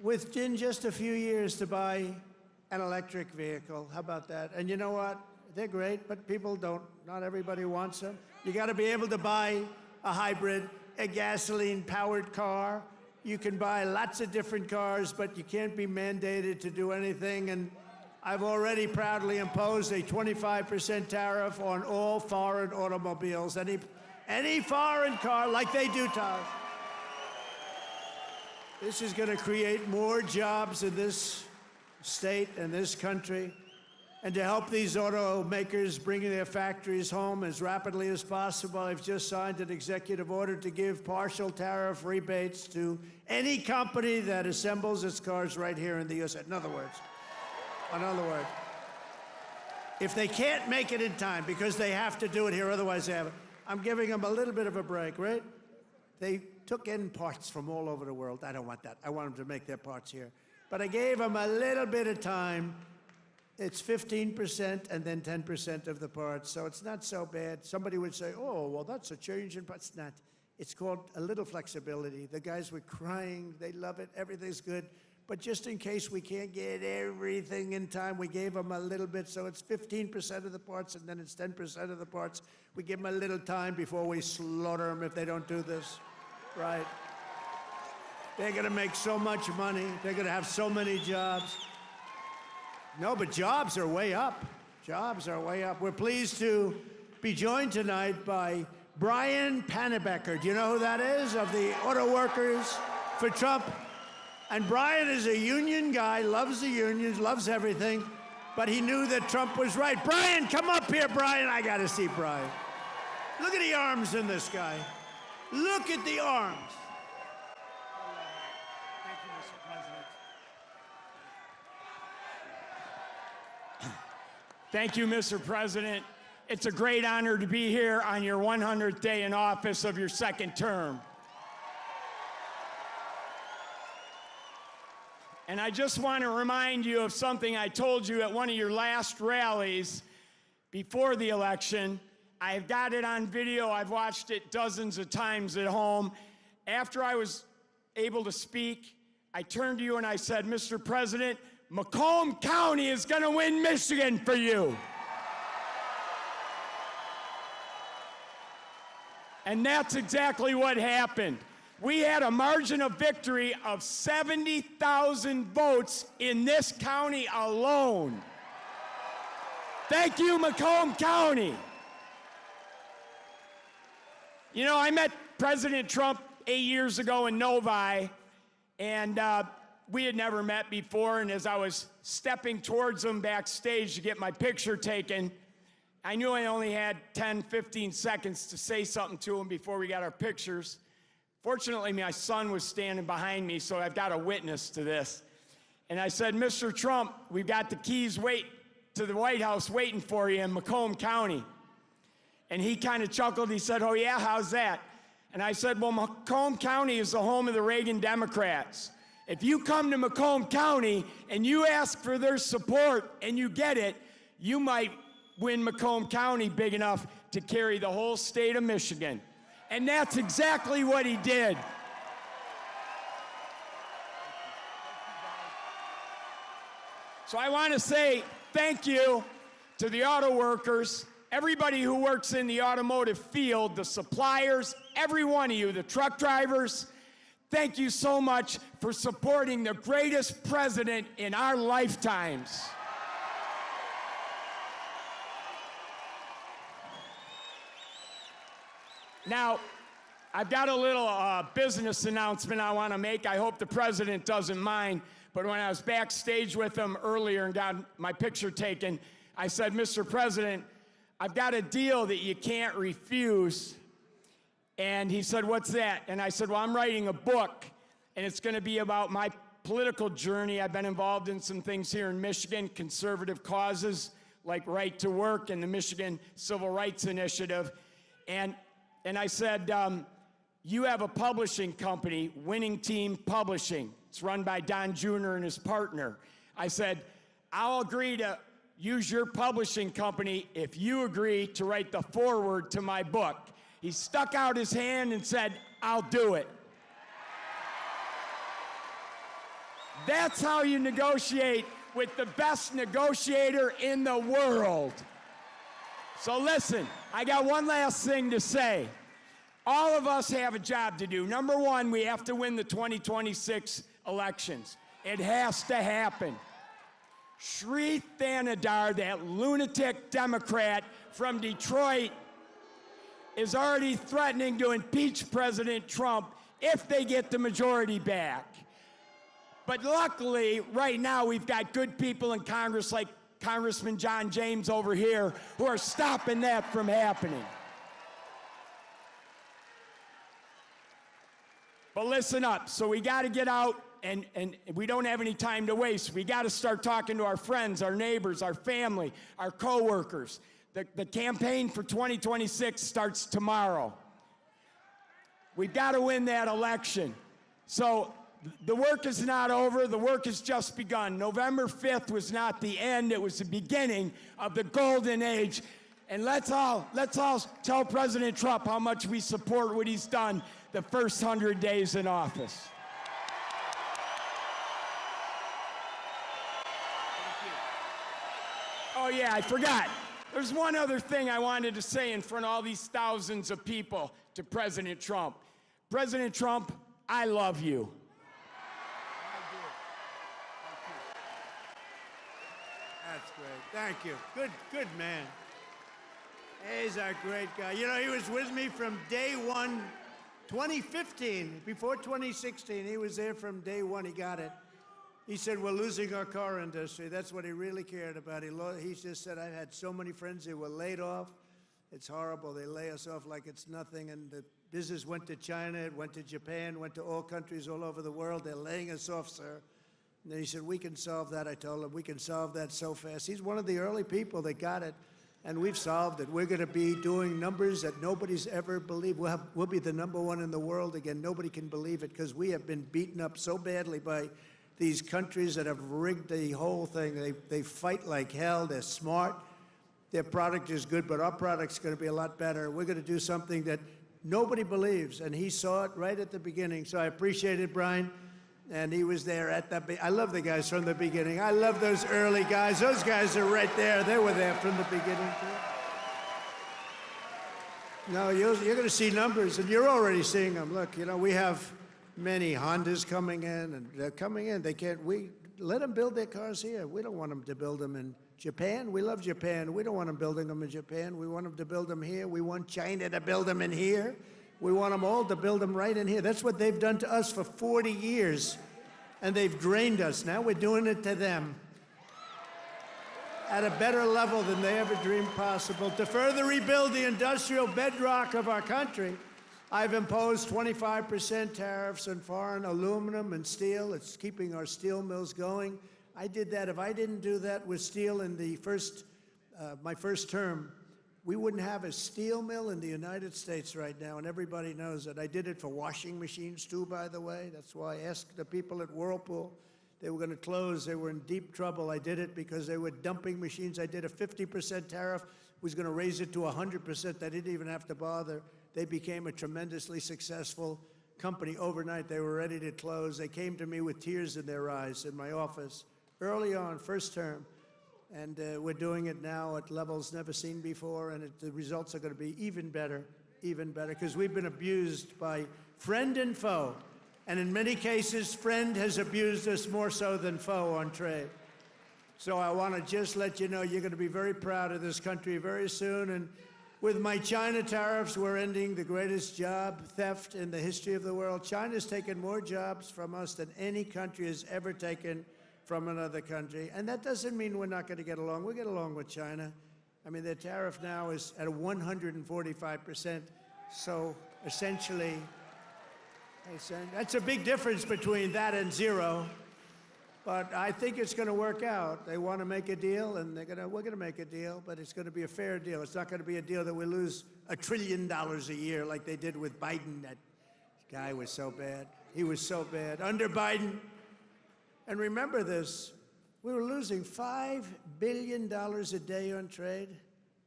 within just a few years to buy an electric vehicle. How about that? And you know what? They're great, but people don't. Not everybody wants them. You got to be able to buy a hybrid, a gasoline-powered car. You can buy lots of different cars, but you can't be mandated to do anything. And I've already proudly imposed a 25% tariff on all foreign automobiles, any foreign car, like they do to us. This is going to create more jobs in this state and this country, and to help these automakers bring their factories home as rapidly as possible, I've just signed an executive order to give partial tariff rebates to any company that assembles its cars right here in the U.S. In other words, if they can't make it in time because they have to do it here, otherwise they have it, I'm giving them a little bit of a break, right? They took in parts from all over the world. I don't want that. I want them to make their parts here. But I gave them a little bit of time. It's 15% and then 10% of the parts, so it's not so bad. Somebody would say, oh, well, that's a change in parts. It's not. It's called a little flexibility. The guys were crying. They love it. Everything's good. But just in case we can't get everything in time, we gave them a little bit. So it's 15% of the parts, and then it's 10% of the parts. We give them a little time before we slaughter them if they don't do this right. They're going to make so much money. They're going to have so many jobs. No, but jobs are way up. Jobs are way up. We're pleased to be joined tonight by Brian Panebecker. Do you know who that is? Of the Auto Workers for Trump. And Brian is a union guy, loves the unions, loves everything, but he knew that Trump was right. Brian, come up here, Brian. I got to see Brian. Look at the arms in this guy. Look at the arms. Thank you, Mr. President. It's a great honor to be here on your 100th day in office of your second term. And I just want to remind you of something I told you at one of your last rallies before the election. I've got it on video. I've watched it dozens of times at home. After I was able to speak, I turned to you and I said, Mr. President, Macomb County is going to win Michigan for you. And that's exactly what happened. We had a margin of victory of 70,000 votes in this county alone. Thank you, Macomb County. You know, I met President Trump 8 years ago in Novi, and we had never met before, and as I was stepping towards him backstage to get my picture taken, I knew I only had 10, 15 seconds to say something to him before we got our pictures. Fortunately, my son was standing behind me, so I've got a witness to this. And I said, Mr. Trump, we've got the keys to the White House waiting for you in Macomb County. And he kind of chuckled. He said, oh, yeah, how's that? And I said, well, Macomb County is the home of the Reagan Democrats. If you come to Macomb County and you ask for their support and you get it, you might win Macomb County big enough to carry the whole state of Michigan. And that's exactly what he did. So I want to say thank you to the auto workers, everybody who works in the automotive field, the suppliers, every one of you, the truck drivers. Thank you so much for supporting the greatest president in our lifetimes. Now, I've got a little business announcement I want to make. I hope the president doesn't mind. But when I was backstage with him earlier and got my picture taken, I said, Mr. President, I've got a deal that you can't refuse. And he said, what's that? And I said, well, I'm writing a book, and it's going to be about my political journey. I've been involved in some things here in Michigan, conservative causes like right to work and the Michigan Civil Rights Initiative. And I said, you have a publishing company, Winning Team Publishing. It's run by Don Jr. and his partner. I said, I'll agree to use your publishing company if you agree to write the foreword to my book. He stuck out his hand and said, I'll do it. That's how you negotiate with the best negotiator in the world. So listen, I got one last thing to say. All of us have a job to do. Number one, we have to win the 2026 elections. It has to happen. Sri Thanadar, that lunatic Democrat from Detroit, is already threatening to impeach President Trump if they get the majority back. But luckily, right now, we've got good people in Congress like Congressman John James over here who are stopping that from happening. But listen up. So we got to get out, and we don't have any time to waste. We got to start talking to our friends, our neighbors, our family, our coworkers. The campaign for 2026 starts tomorrow. We've got to win that election. So the work is not over. The work has just begun. November 5th was not the end. It was the beginning of the golden age. And let's all tell President Trump how much we support what he's done the first 100 days in office. Oh yeah, I forgot. There's one other thing I wanted to say in front of all these thousands of people to President Trump. President Trump, I love you. That's great. Thank you. Good man. He's a great guy. You know, he was with me from day one, 2015. Before 2016, he was there from day one. He got it. He said, we're losing our car industry. That's what he really cared about. He just said, I've had so many friends who were laid off. It's horrible. They lay us off like it's nothing. And the business went to China, it went to Japan, went to all countries all over the world. They're laying us off, sir. And then he said, we can solve that. I told him, we can solve that so fast. He's one of the early people that got it, and we've solved it. We're going to be doing numbers that nobody's ever believed. We'll be the #1 in the world again. Nobody can believe it because we have been beaten up so badly by these countries that have rigged the whole thing. They fight like hell. They're smart. Their product is good, but our product's going to be a lot better. We're going to do something that nobody believes, and he saw it right at the beginning. So I appreciate it, Brian. And he was there at the I love the guys from the beginning. I love those early guys. Those guys are right there. They were there from the beginning, too. No, you're going to see numbers, and you're already seeing them. Look, we have many Hondas coming in, and they're coming in. They can't, let them build their cars here. We don't want them to build them in Japan. We love Japan. We don't want them building them in Japan. We want them to build them here. We want China to build them in here. We want them all to build them right in here. That's what they've done to us for 40 years, and they've drained us. Now we're doing it to them at a better level than they ever dreamed possible. To further rebuild the industrial bedrock of our country, I've imposed 25% tariffs on foreign aluminum and steel. It's keeping our steel mills going. I did that. If I didn't do that with steel in the my first term, we wouldn't have a steel mill in the United States right now, and everybody knows it. I did it for washing machines, too, by the way. That's why I asked the people at Whirlpool. They were going to close. They were in deep trouble. I did it because they were dumping machines. I did a 50% tariff, was going to raise it to 100%. They didn't even have to bother. They became a tremendously successful company overnight. They were ready to close. They came to me with tears in their eyes in my office early on, first term. And we're doing it now at levels never seen before, and the results are going to be even better, because we've been abused by friend and foe. And in many cases, friend has abused us more so than foe on trade. So I want to just let you know you're going to be very proud of this country very soon. And with my China tariffs, we're ending the greatest job theft in the history of the world. China's taken more jobs from us than any country has ever taken from another country. And that doesn't mean we're not going to get along. We get along with China. I mean, their tariff now is at 145%. So essentially, that's a big difference between that and zero. But I think it's going to work out. They want to make a deal, and we're going to make a deal, but it's going to be a fair deal. It's not going to be a deal that we lose $1 trillion a year like they did with Biden. That guy was so bad. He was so bad. Under Biden, and remember this, we were losing $5 billion a day on trade,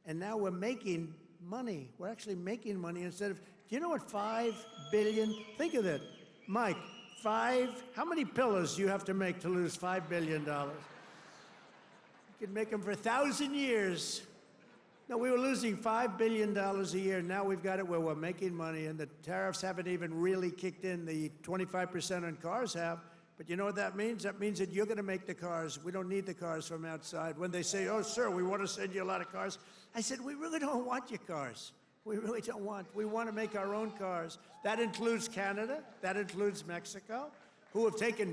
and now we're making money. We're actually making money instead of, do you know what 5 billion, think of that, Mike, how many pillows do you have to make to lose $5 billion? You could make them for 1,000 years. No, we were losing $5 billion a year. Now we've got it where we're making money, and the tariffs haven't even really kicked in. The 25% on cars have. But you know what that means? That means that you're going to make the cars. We don't need the cars from outside. When they say, oh, sir, we want to send you a lot of cars, I said, we really don't want your cars. We really don't want. We want to make our own cars. That includes Canada. That includes Mexico, who have taken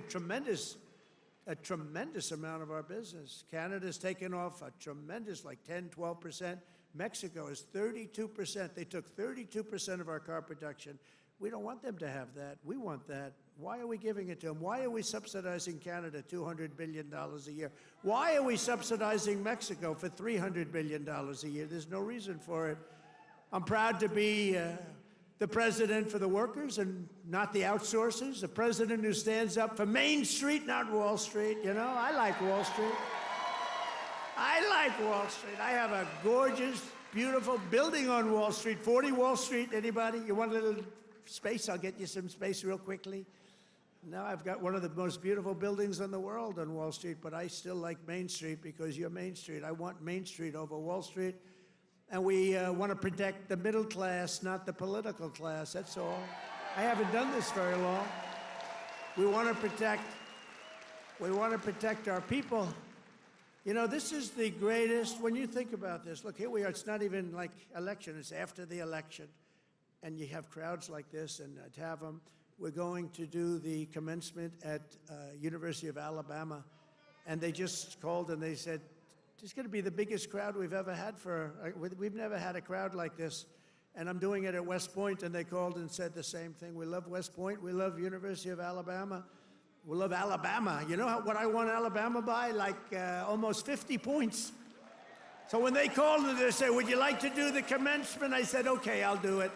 a tremendous amount of our business. Canada's taken off a tremendous, like 10, 12%. Mexico is 32%. They took 32% of our car production. We don't want them to have that. We want that. Why are we giving it to them? Why are we subsidizing Canada $200 billion a year? Why are we subsidizing Mexico for $300 billion a year? There's no reason for it. I'm proud to be the president for the workers and not the outsourcers, the president who stands up for Main Street, not Wall Street. You know, I like Wall Street. I like Wall Street. I have a gorgeous, beautiful building on Wall Street, 40 Wall Street. Anybody? You want a little space? I'll get you some space real quickly. Now I've got one of the most beautiful buildings in the world on Wall Street, but I still like Main Street because you're Main Street. I want Main Street over Wall Street. And we want to protect the middle class, not the political class. That's all. I haven't done this very long. We want to protect our people. You know, this is the greatest, when you think about this, look, here we are, it's not even like election, it's after the election. And you have crowds like this, and to have them, we're going to do the commencement at University of Alabama. And they just called and they said, it's going to be the biggest crowd we've ever had we've never had a crowd like this. And I'm doing it at West Point, and they called and said the same thing. We love West Point. We love University of Alabama. We love Alabama. You know what I won Alabama by? Like almost 50 points. So when they called and they said, would you like to do the commencement? I said, okay, I'll do it.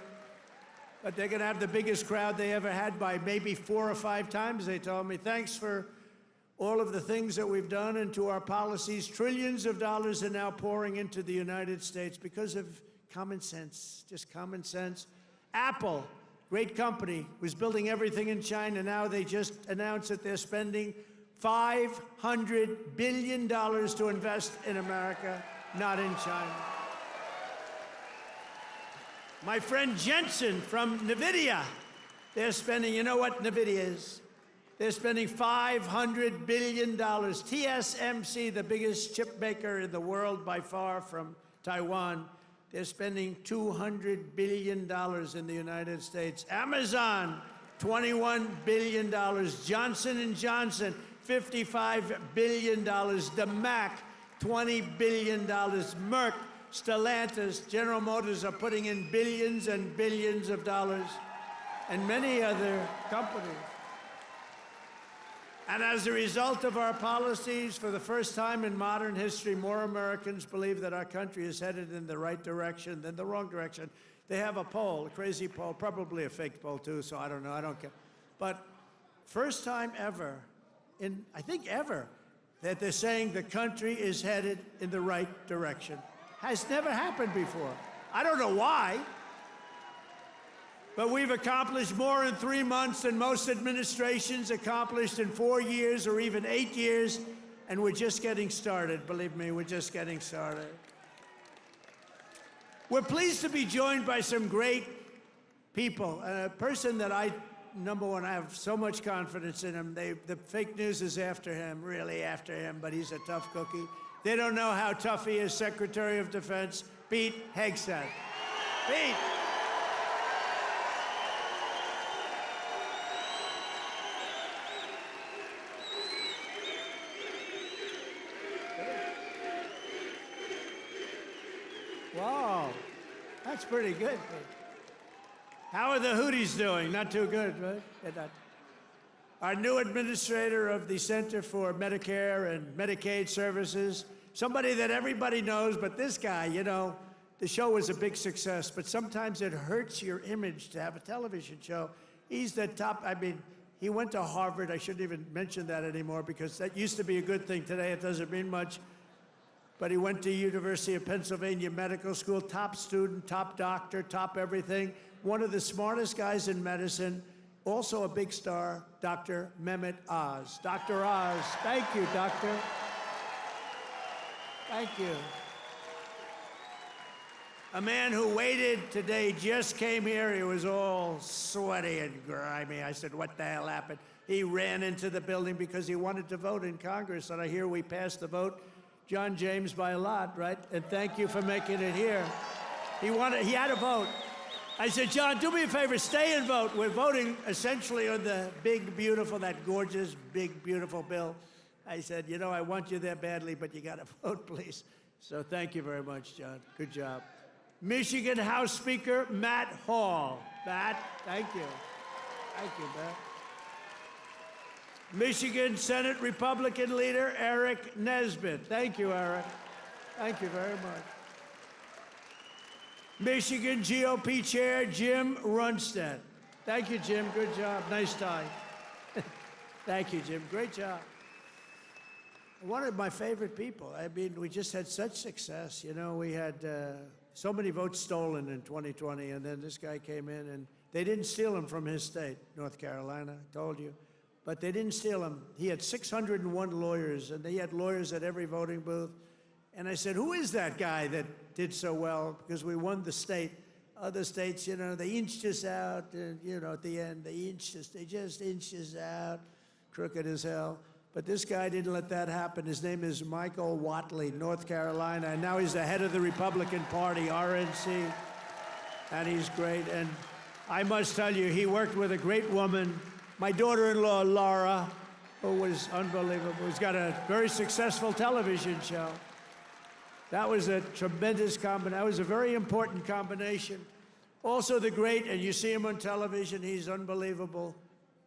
But they're going to have the biggest crowd they ever had by maybe 4 or 5 times. They told me, thanks for all of the things that we've done and to our policies. Trillions of dollars are now pouring into the United States because of common sense, just common sense. Apple, great company, was building everything in China. Now they just announced that they're spending $500 billion to invest in America, not in China. My friend Jensen from NVIDIA, they're spending, you know what NVIDIA is? They're spending $500 billion. TSMC, the biggest chip maker in the world by far from Taiwan, they're spending $200 billion in the United States. Amazon, $21 billion. Johnson & Johnson, $55 billion. The Mac, $20 billion. Merck, Stellantis, General Motors are putting in billions and billions of dollars, and many other companies. And as a result of our policies, for the first time in modern history, more Americans believe that our country is headed in the right direction than the wrong direction. They have a poll, a crazy poll, probably a fake poll too, so I don't know, I don't care. But first time ever, I think ever, that they're saying the country is headed in the right direction. Has never happened before. I don't know why, but we've accomplished more in 3 months than most administrations accomplished in 4 years or even 8 years, and we're just getting started. Believe me, we're just getting started. We're pleased to be joined by some great people. A person that number one, I have so much confidence in him. The fake news is after him, really after him, but he's a tough cookie. They don't know how tough he is, Secretary of Defense, Pete Hegseth. Pete. Wow, that's pretty good, Pete. How are the Houthis doing? Not too good, right? They're not. Our new administrator of the Center for Medicare and Medicaid Services, somebody that everybody knows, but this guy, you know, the show was a big success, but sometimes it hurts your image to have a television show. He's the top, I mean, he went to Harvard. I shouldn't even mention that anymore because that used to be a good thing. Today it doesn't mean much. But he went to University of Pennsylvania Medical School, top student, top doctor, top everything. One of the smartest guys in medicine, also a big star, Dr. Mehmet Oz. Dr. Oz, thank you, doctor. Thank you. A man who waited today just came here. He was all sweaty and grimy. I said, what the hell happened? He ran into the building because he wanted to vote in Congress, and I hear we passed the vote. John James by a lot, right? And thank you for making it here. He had a vote. I said, John, do me a favor, stay and vote. We're voting essentially on the big, beautiful, that gorgeous, big, beautiful bill. I said, you know, I want you there badly, but you got to vote, please. So thank you very much, John. Good job. Michigan House Speaker Matt Hall. Matt, thank you. Thank you, Matt. Michigan Senate Republican leader Eric Nesbitt. Thank you, Eric. Thank you very much. Michigan GOP Chair Jim Runstead. Thank you, Jim. Good job. Nice tie. Thank you, Jim. Great job. One of my favorite people. I mean, we just had such success. You know, we had so many votes stolen in 2020, and then this guy came in, and they didn't steal him from his state, North Carolina, I told you. But they didn't steal him. He had 601 lawyers, and they had lawyers at every voting booth. And I said, who is that guy that did so well? Because we won the state. Other states, you know, they inched us out, and, you know, at the end, they just inched us out, crooked as hell. But this guy didn't let that happen. His name is Michael Whatley, North Carolina, and now he's the head of the Republican Party, RNC, and he's great. And I must tell you, he worked with a great woman, my daughter-in-law, Laura, who was unbelievable, who's got a very successful television show. That was a tremendous combination. That was a very important combination. Also the great, and you see him on television, he's unbelievable.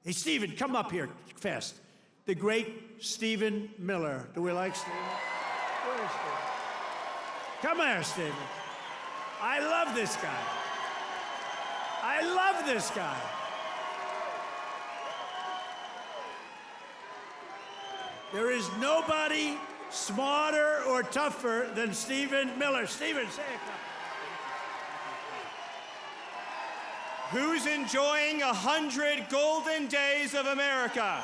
Hey, Stephen, come up here fast. The great Stephen Miller. Do we like Stephen? Where is Stephen? Come here, Stephen. I love this guy. I love this guy. There is nobody smarter or tougher than Stephen Miller. Stephen, say a couple. Who's enjoying 100 golden days of America?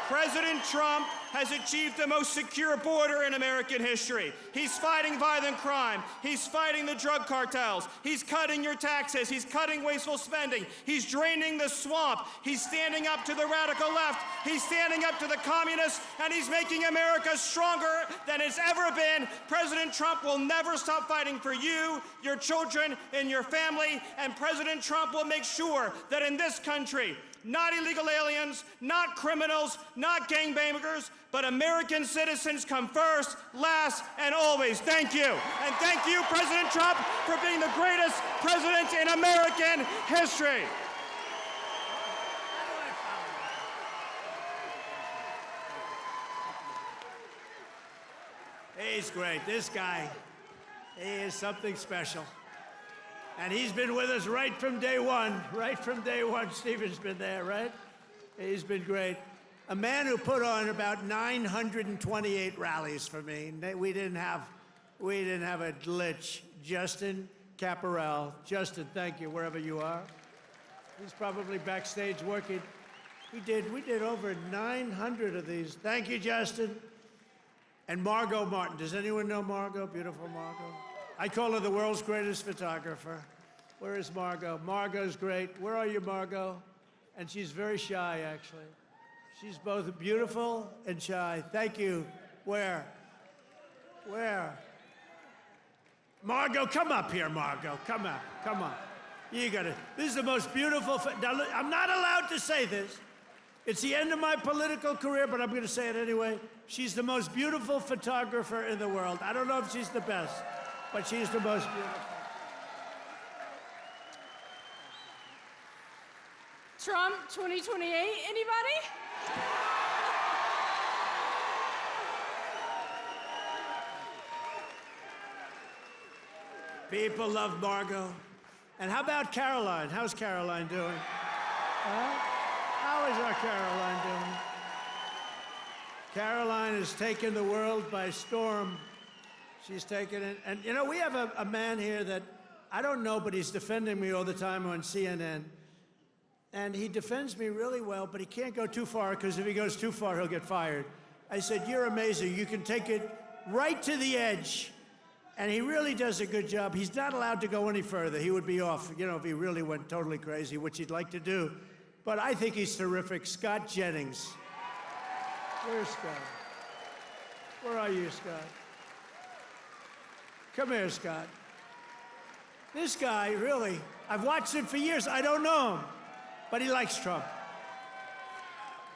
President Trump has achieved the most secure border in American history. He's fighting violent crime. He's fighting the drug cartels. He's cutting your taxes. He's cutting wasteful spending. He's draining the swamp. He's standing up to the radical left. He's standing up to the communists, and he's making America stronger than it's ever been. President Trump will never stop fighting for you, your children, and your family, and President Trump will make sure that in this country, not illegal aliens, not criminals, not gangbangers, but American citizens come first, last, and always. Thank you. And thank you, President Trump, for being the greatest president in American history. He's great. This guy, he is something special. And he's been with us right from day one. Right from day one, Stephen's been there, right? He's been great. A man who put on about 928 rallies for me. We didn't have a glitch. Justin Caparel. Justin, thank you, wherever you are. He's probably backstage working. We did over 900 of these. Thank you, Justin. And Margot Martin. Does anyone know Margot? Beautiful Margot. I call her the world's greatest photographer. Where is Margot? Margot's great. Where are you, Margot? And she's very shy, actually. She's both beautiful and shy. Thank you. Where? Where? Margot, come up here, Margot. Come up. Come on. You got it. This is the most beautiful. Now, look, I'm not allowed to say this. It's the end of my political career, but I'm going to say it anyway. She's the most beautiful photographer in the world. I don't know if she's the best, but she's the most beautiful. Trump 2028, anybody? People love Margot. And how about Caroline? How's Caroline doing? How is our Caroline doing? Caroline has taken the world by storm. She's taken it. And, you know, we have a man here that I don't know, but he's defending me all the time on CNN. And he defends me really well, but he can't go too far, because if he goes too far, he'll get fired. I said, you're amazing. You can take it right to the edge. And he really does a good job. He's not allowed to go any further. He would be off, you know, if he really went totally crazy, which he'd like to do. But I think he's terrific. Scott Jennings. Where's Scott? Where are you, Scott? Come here, Scott. This guy, really, I've watched him for years. I don't know him, but he likes Trump.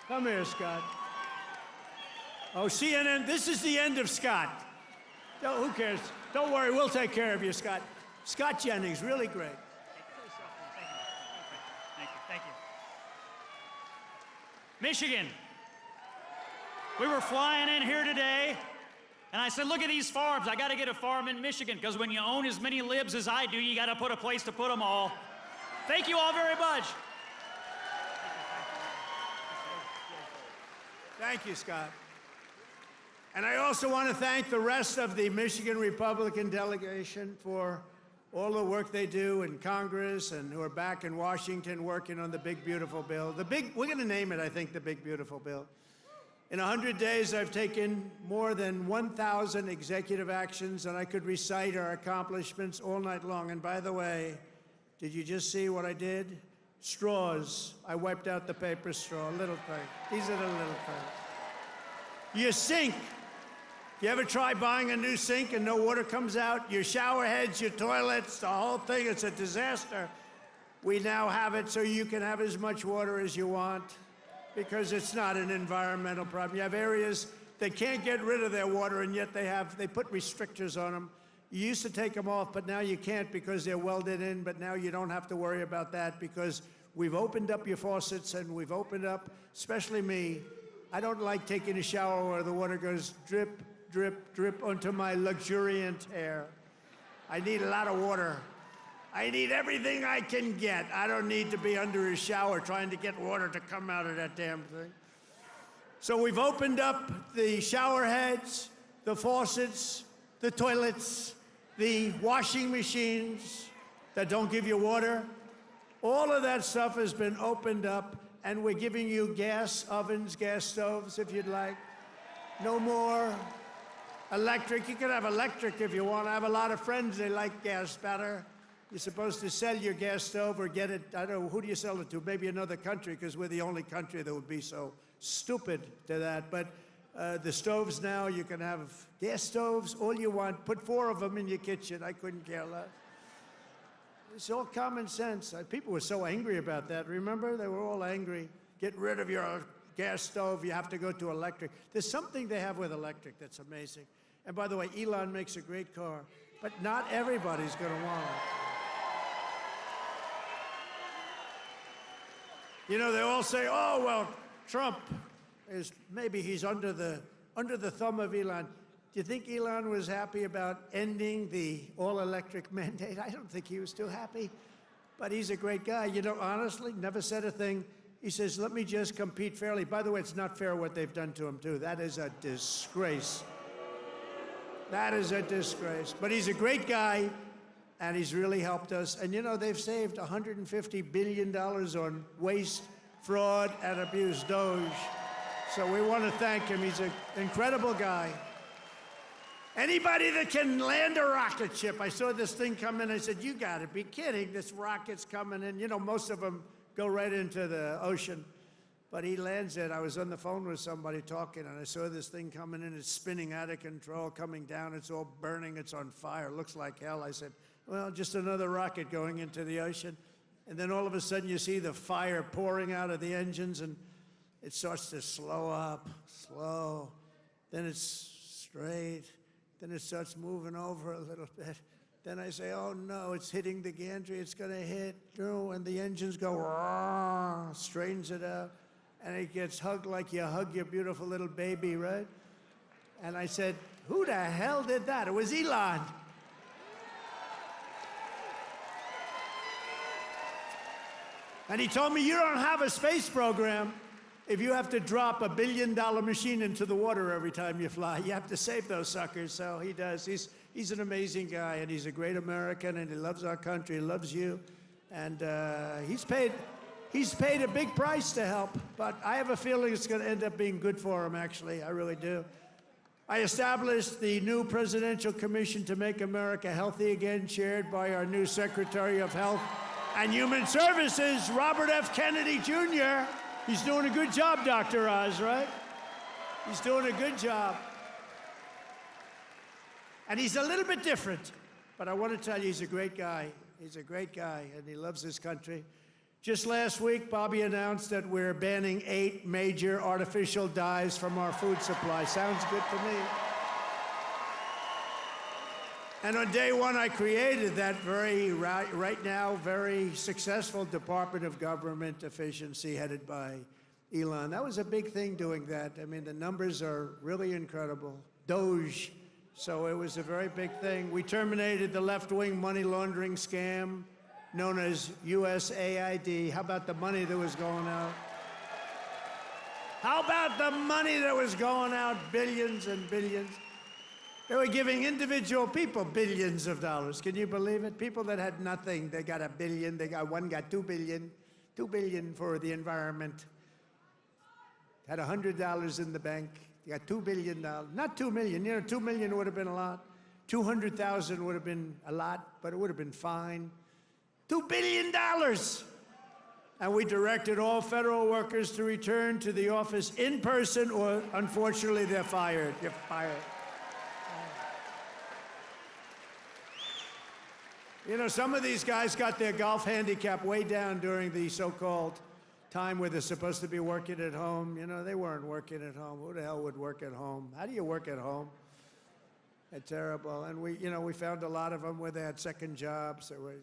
Come here, Scott. Oh, CNN, this is the end of Scott. No, who cares? Don't worry, we'll take care of you, Scott. Scott Jennings, really great. Thank you. Michigan. We were flying in here today, and I said, look at these farms. I got to get a farm in Michigan, because when you own as many libs as I do, you got to put a place to put them all. Thank you all very much. Thank you, Scott. And I also want to thank the rest of the Michigan Republican delegation for all the work they do in Congress, and who are back in Washington working on the big, beautiful bill. We're going to name it, I think, the big, beautiful bill. In 100 days, I've taken more than 1,000 executive actions, and I could recite our accomplishments all night long. And by the way, did you just see what I did? Straws. I wiped out the paper straw, little thing. These are the little things. Your sink. You ever try buying a new sink and no water comes out? Your shower heads, your toilets, the whole thing, it's a disaster. We now have it so you can have as much water as you want, because it's not an environmental problem. You have areas that can't get rid of their water, and yet they put restrictors on them. You used to take them off, but now you can't because they're welded in, but now you don't have to worry about that, because we've opened up your faucets, and we've opened up, especially me. I don't like taking a shower where the water goes drip, drip, drip onto my luxuriant hair. I need a lot of water. I need everything I can get. I don't need to be under a shower trying to get water to come out of that damn thing. So we've opened up the shower heads, the faucets, the toilets, the washing machines that don't give you water. All of that stuff has been opened up, and we're giving you gas ovens, gas stoves, if you'd like. No more electric. You can have electric if you want. I have a lot of friends, they like gas better. You're supposed to sell your gas stove or get it, I don't know, who do you sell it to? Maybe another country, because we're the only country that would be so stupid to that. But the stoves now, you can have gas stoves, all you want. Put 4 of them in your kitchen. I couldn't care less. It's all common sense. People were so angry about that. Remember? They were all angry. Get rid of your gas stove. You have to go to electric. There's something they have with electric that's amazing. And by the way, Elon makes a great car, but not everybody's going to want it. You know, they all say, oh, well, Trump is, maybe he's under the thumb of Elon. Do you think Elon was happy about ending the all-electric mandate? I don't think he was too happy, but he's a great guy. You know, honestly, never said a thing. He says, let me just compete fairly. By the way, it's not fair what they've done to him, too. That is a disgrace. That is a disgrace. But he's a great guy, and he's really helped us. And, you know, they've saved $150 billion on waste, fraud, and abuse, Doge. So we want to thank him. He's an incredible guy. Anybody that can land a rocket ship. I saw this thing come in. I said, you got to be kidding. This rocket's coming in. You know, most of them go right into the ocean. But he lands it. I was on the phone with somebody talking, and I saw this thing coming in. It's spinning out of control, coming down. It's all burning. It's on fire. Looks like hell. I said, well, just another rocket going into the ocean. And then all of a sudden, you see the fire pouring out of the engines, and it starts to slow up, slow. Then it's straight. Then it starts moving over a little bit. Then I say, oh, no, it's hitting the gantry. It's going to hit. And the engines go, rah, straightens it out. And it gets hugged like you hug your beautiful little baby, right? And I said, who the hell did that? It was Elon. And he told me, you don't have a space program if you have to drop $1 billion machine into the water every time you fly. You have to save those suckers. So he does. He's an amazing guy, and he's a great American, and he loves our country. He loves you. And he's paid a big price to help, but I have a feeling it's going to end up being good for him, actually. I really do. I established the new Presidential Commission to Make America Healthy Again, chaired by our new Secretary of Health and Human Services, Robert F. Kennedy, Jr. He's doing a good job, Dr. Oz, right? He's doing a good job. And he's a little bit different, but I want to tell you, he's a great guy. He's a great guy, and he loves his country. Just last week, Bobby announced that we're banning 8 major artificial dyes from our food supply. Sounds good to me. And on day one, I created that right now, very successful Department of Government Efficiency headed by Elon. That was a big thing doing that. I mean, the numbers are really incredible. Doge. So it was a very big thing. We terminated the left-wing money laundering scam known as USAID. How about the money that was going out? How about the money that was going out? Billions and billions. They were giving individual people billions of dollars. Can you believe it? People that had nothing, they got $1 billion. One got $2 billion. $2 billion for the environment. Had $100 in the bank. You got $2 billion. Not $2 million. You know, $2 million would have been a lot. 200,000 would have been a lot, but it would have been fine. $2 billion. And we directed all federal workers to return to the office in person, or unfortunately, they're fired. You're fired. You know, some of these guys got their golf handicap way down during the so-called time where they're supposed to be working at home. You know, they weren't working at home. Who the hell would work at home? How do you work at home? It's terrible. And we found a lot of them where they had second jobs. They were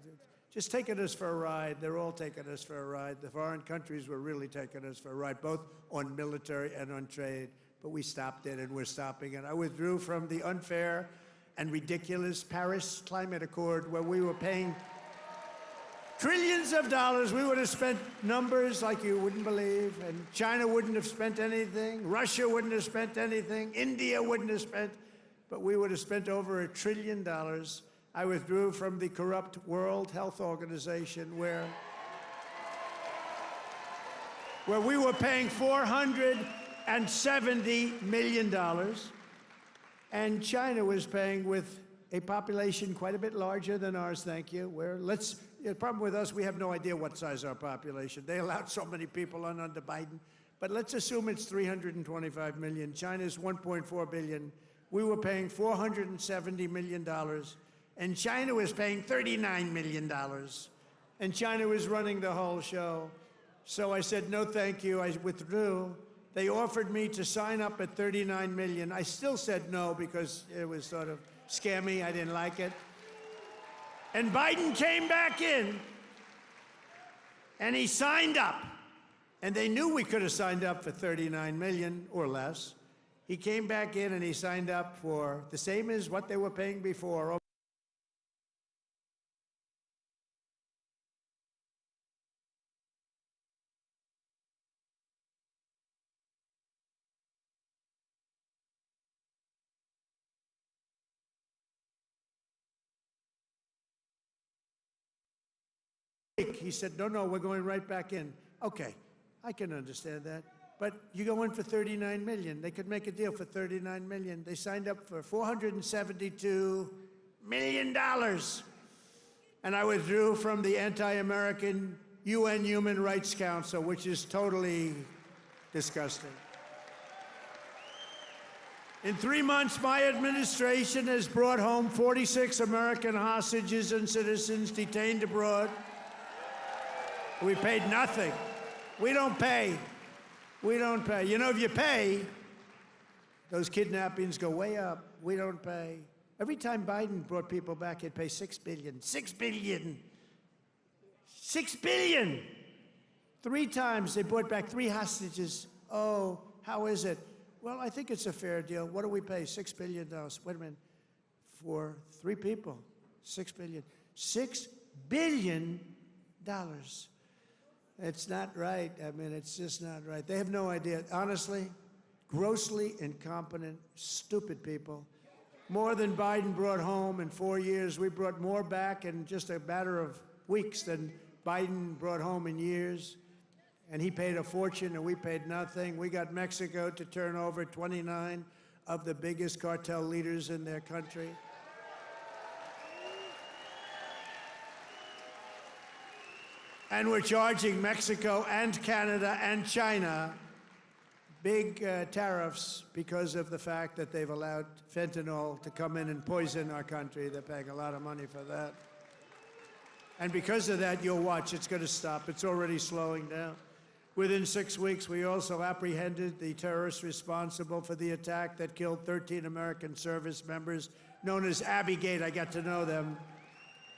just taking us for a ride. They're all taking us for a ride. The foreign countries were really taking us for a ride, both on military and on trade. But we stopped it, and we're stopping it. I withdrew from the unfair and ridiculous Paris Climate Accord, where we were paying Trillions of dollars. We would have spent numbers like you wouldn't believe, and China wouldn't have spent anything, Russia wouldn't have spent anything, India wouldn't have spent, but we would have spent over $1 trillion. I withdrew from the corrupt World Health Organization where we were paying $470 million, and China was paying with a population quite a bit larger than ours, thank you. The problem with us, we have no idea what size our population. They allowed so many people on under Biden. But let's assume it's 325 million. China's 1.4 billion. We were paying $470 million, and China was paying $39 million. And China was running the whole show. So I said, no, thank you. I withdrew. They offered me to sign up at $39 million. I still said no because it was sort of scammy. I didn't like it. And Biden came back in, and he signed up. And they knew we could have signed up for $39 million or less. He came back in, and he signed up for the same as what they were paying before. He said, no, we're going right back in. Okay, I can understand that. But you go in for $39 million. They could make a deal for $39 million. They signed up for $472 million. And I withdrew from the anti-American UN Human Rights Council, which is totally disgusting. In 3 months, my administration has brought home 46 American hostages and citizens detained abroad. We paid nothing. We don't pay. We don't pay. You know, if you pay, those kidnappings go way up. We don't pay. Every time Biden brought people back, he'd pay $6 billion. $6 billion. $6 billion. 3 times they brought back 3 hostages. Oh, how is it? Well, I think it's a fair deal. What do we pay? $6 billion. Wait a minute. For 3 people, $6 billion. $6 billion. It's not right. I mean, it's just not right. They have no idea. Honestly, grossly incompetent, stupid people. More than Biden brought home in 4 years. We brought more back in just a matter of weeks than Biden brought home in years. And he paid a fortune, and we paid nothing. We got Mexico to turn over 29 of the biggest cartel leaders in their country. And we're charging Mexico and Canada and China big tariffs because of the fact that they've allowed fentanyl to come in and poison our country. They're paying a lot of money for that. And because of that, you'll watch, it's going to stop. It's already slowing down. Within 6 weeks, we also apprehended the terrorists responsible for the attack that killed 13 American service members, known as Abbey-gate. I got to know them.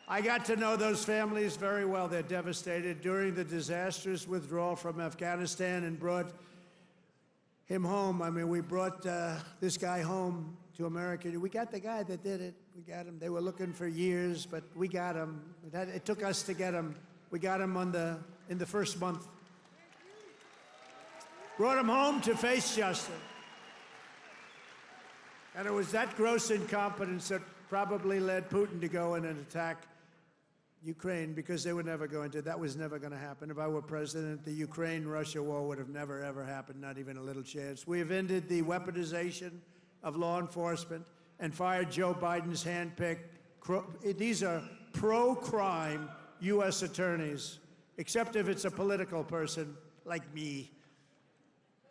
I got to know those families very well. They're devastated. During the disastrous withdrawal from Afghanistan and brought him home. I mean, we brought this guy home to America. We got the guy that did it. We got him. They were looking for years, but we got him. It took us to get him. We got him in the first month. Brought him home to face justice. And it was that gross incompetence that probably led Putin to go in and attack Ukraine, because they were never going to. That was never going to happen. If I were president, the Ukraine-Russia war would have never, ever happened, not even a little chance. We have ended the weaponization of law enforcement and fired Joe Biden's handpicked, these are pro-crime U.S. attorneys, except if it's a political person like me.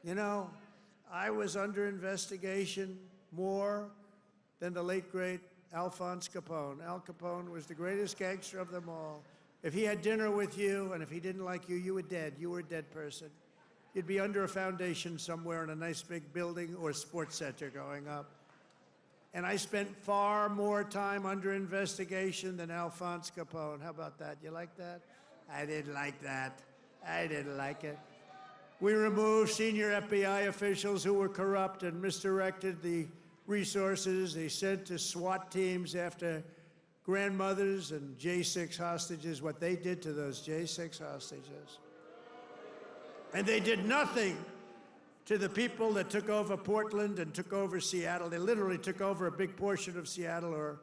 You know, I was under investigation more than the late, great Alphonse Capone. Al Capone was the greatest gangster of them all. If he had dinner with you, and if he didn't like you, you were dead. You were a dead person. You'd be under a foundation somewhere in a nice big building or sports center going up. And I spent far more time under investigation than Alphonse Capone. How about that? You like that? I didn't like that. I didn't like it. We removed senior FBI officials who were corrupt and misdirected the resources they sent to SWAT teams after grandmothers and J6 hostages, what they did to those J6 hostages. And they did nothing to the people that took over Portland and took over Seattle. They literally took over a big portion of Seattle, or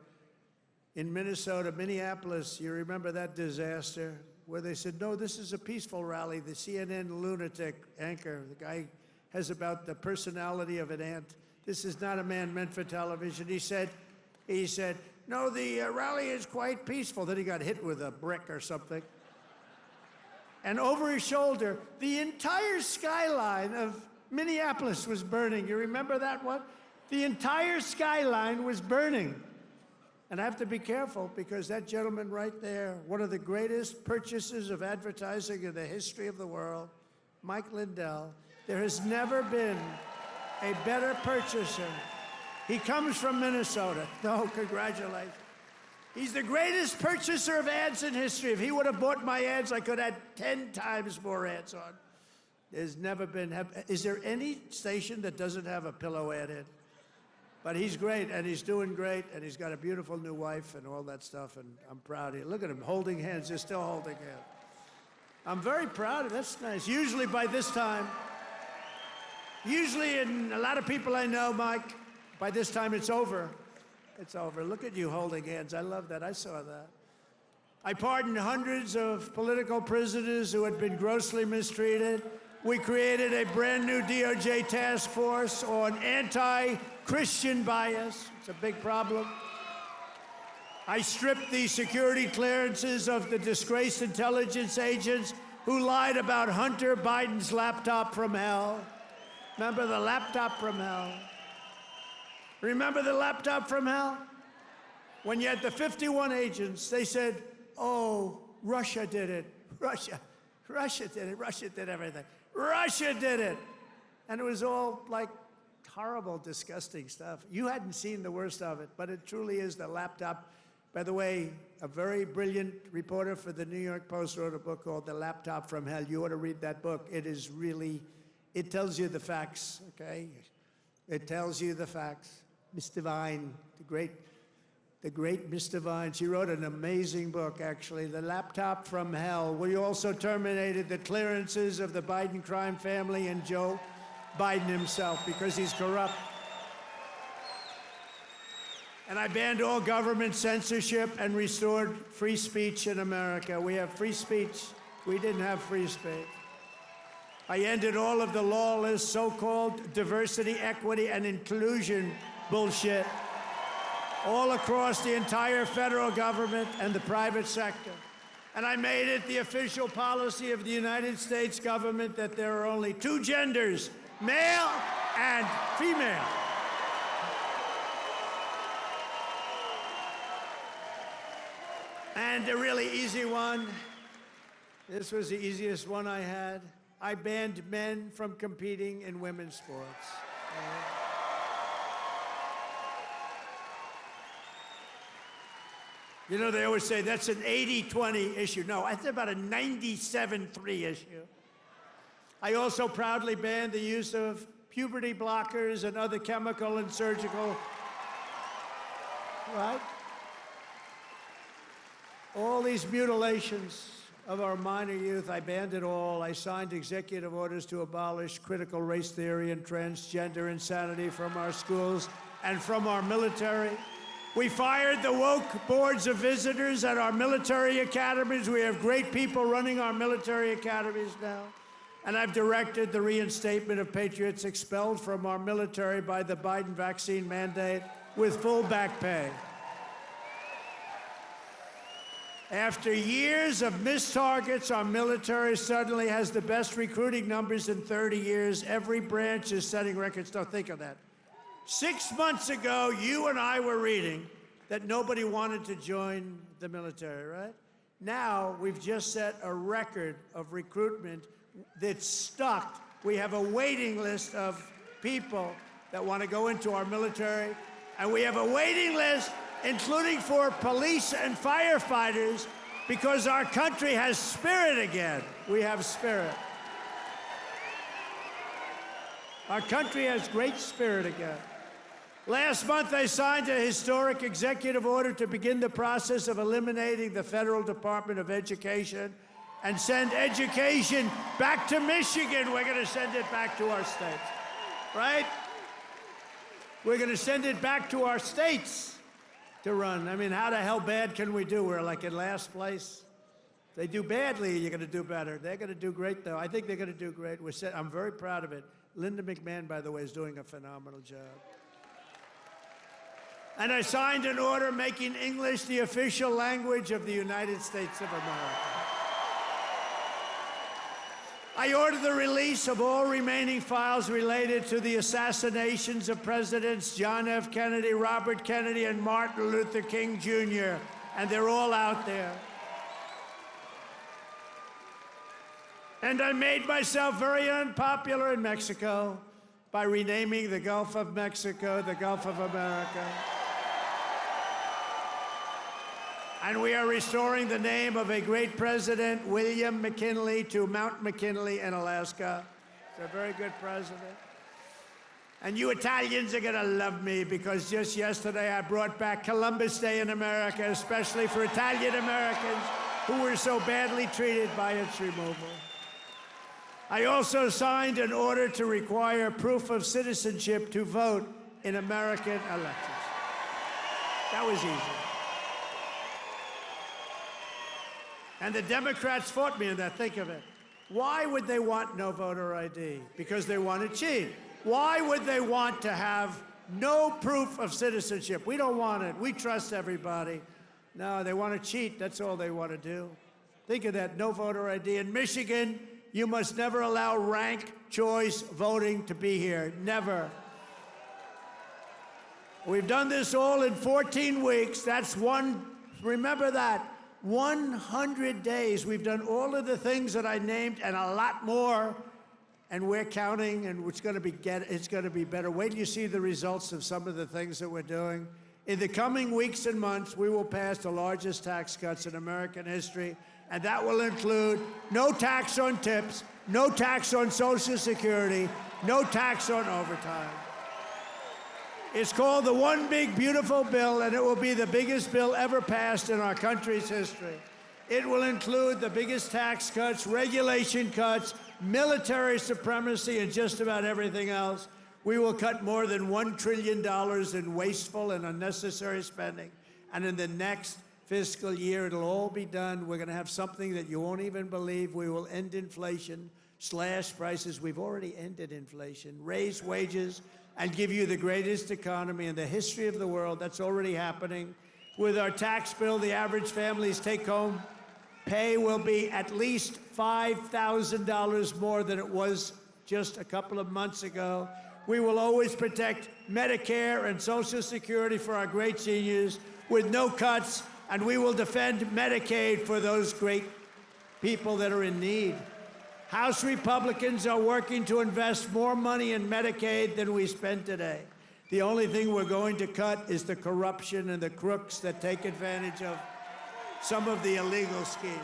in Minnesota, Minneapolis, you remember that disaster where they said, no, this is a peaceful rally. The CNN lunatic anchor, the guy has about the personality of an ant. This is not a man meant for television. He said, no, the rally is quite peaceful. Then he got hit with a brick or something. And over his shoulder, the entire skyline of Minneapolis was burning. You remember that one? The entire skyline was burning. And I have to be careful because that gentleman right there, one of the greatest purchasers of advertising in the history of the world, Mike Lindell, there has never been a better purchaser. He comes from Minnesota. No, congratulations. He's the greatest purchaser of ads in history. If he would have bought my ads, I could have had 10 times more ads on. There's never been, is there any station that doesn't have a pillow ad in? But he's great, and he's doing great, and he's got a beautiful new wife and all that stuff, and I'm proud of him. Look at him holding hands. They're still holding hands. I'm very proud of him. That's nice. Usually by this time, and a lot of people I know, Mike, by this time it's over. It's over. Look at you holding hands. I love that. I saw that. I pardoned hundreds of political prisoners who had been grossly mistreated. We created a brand new DOJ task force on anti-Christian bias. It's a big problem. I stripped the security clearances of the disgraced intelligence agents who lied about Hunter Biden's laptop from hell. Remember the laptop from hell? Remember the laptop from hell? When you had the 51 agents, they said, oh, Russia did it. Russia did it. Russia did everything. Russia did it. And it was all like horrible, disgusting stuff. You hadn't seen the worst of it, but it truly is the laptop. By the way, a very brilliant reporter for the New York Post wrote a book called The Laptop from Hell. You ought to read that book. It is really, it tells you the facts, okay? It tells you the facts. Mr. Vine, the great Mr. Vine, she wrote an amazing book, actually, The Laptop from Hell. We also terminated the clearances of the Biden crime family and Joe Biden himself because he's corrupt. And I banned all government censorship and restored free speech in America. We have free speech. We didn't have free speech. I ended all of the lawless so-called diversity, equity, and inclusion bullshit all across the entire federal government and the private sector. And I made it the official policy of the United States government that there are only two genders, male and female. And a really easy one, this was the easiest one I had. I banned men from competing in women's sports. You know, they always say that's an 80-20 issue. No, that's about a 97-3 issue. I also proudly banned the use of puberty blockers and other chemical and surgical, right? All these mutilations of our minor youth, I banned it all. I signed executive orders to abolish critical race theory and transgender insanity from our schools and from our military. We fired the woke boards of visitors at our military academies. We have great people running our military academies now. And I've directed the reinstatement of patriots expelled from our military by the Biden vaccine mandate with full back pay. After years of missed targets, our military suddenly has the best recruiting numbers in 30 years. Every branch is setting records. Don't think of that. 6 months ago, you and I were reading that nobody wanted to join the military, right? Now, we've just set a record of recruitment that's stuck. We have a waiting list of people that want to go into our military, and we have a waiting list including for police and firefighters, because our country has spirit again. We have spirit. Our country has great spirit again. Last month, I signed a historic executive order to begin the process of eliminating the Federal Department of Education and send education back to Michigan. We're going to send it back to our states, right? We're going to send it back to our states to run. I mean, how the hell bad can we do? We're like in last place. If they do badly, you're going to do better. They're going to do great, though. I think they're going to do great. I'm very proud of it. Linda McMahon, by the way, is doing a phenomenal job. And I signed an order making English the official language of the United States of America. I ordered the release of all remaining files related to the assassinations of Presidents John F. Kennedy, Robert Kennedy, and Martin Luther King, Jr., and they're all out there. And I made myself very unpopular in Mexico by renaming the Gulf of Mexico the Gulf of America. And we are restoring the name of a great president, William McKinley, to Mount McKinley in Alaska. He's a very good president. And you Italians are going to love me because just yesterday I brought back Columbus Day in America, especially for Italian Americans who were so badly treated by its removal. I also signed an order to require proof of citizenship to vote in American elections. That was easy. And the Democrats fought me on that. Think of it. Why would they want no voter ID? Because they want to cheat. Why would they want to have no proof of citizenship? We don't want it. We trust everybody. No, they want to cheat. That's all they want to do. Think of that. No voter ID. In Michigan, you must never allow ranked choice voting to be here. Never. We've done this all in 14 weeks. That's one. Remember that. 100 days. We've done all of the things that I named and a lot more, and we're counting, and it's going to be better. Wait till you see the results of some of the things that we're doing. In the coming weeks and months, we will pass the largest tax cuts in American history, and that will include no tax on tips, no tax on Social Security, no tax on overtime. It's called the One Big Beautiful Bill, and it will be the biggest bill ever passed in our country's history. It will include the biggest tax cuts, regulation cuts, military supremacy, and just about everything else. We will cut more than $1 trillion in wasteful and unnecessary spending. And in the next fiscal year, it'll all be done. We're going to have something that you won't even believe. We will end inflation, slash prices. We've already ended inflation, raise wages, and give you the greatest economy in the history of the world. That's already happening. With our tax bill, the average family's take-home pay will be at least $5,000 more than it was just a couple of months ago. We will always protect Medicare and Social Security for our great seniors with no cuts, and we will defend Medicaid for those great people that are in need. House Republicans are working to invest more money in Medicaid than we spend today. The only thing we're going to cut is the corruption and the crooks that take advantage of some of the illegal schemes.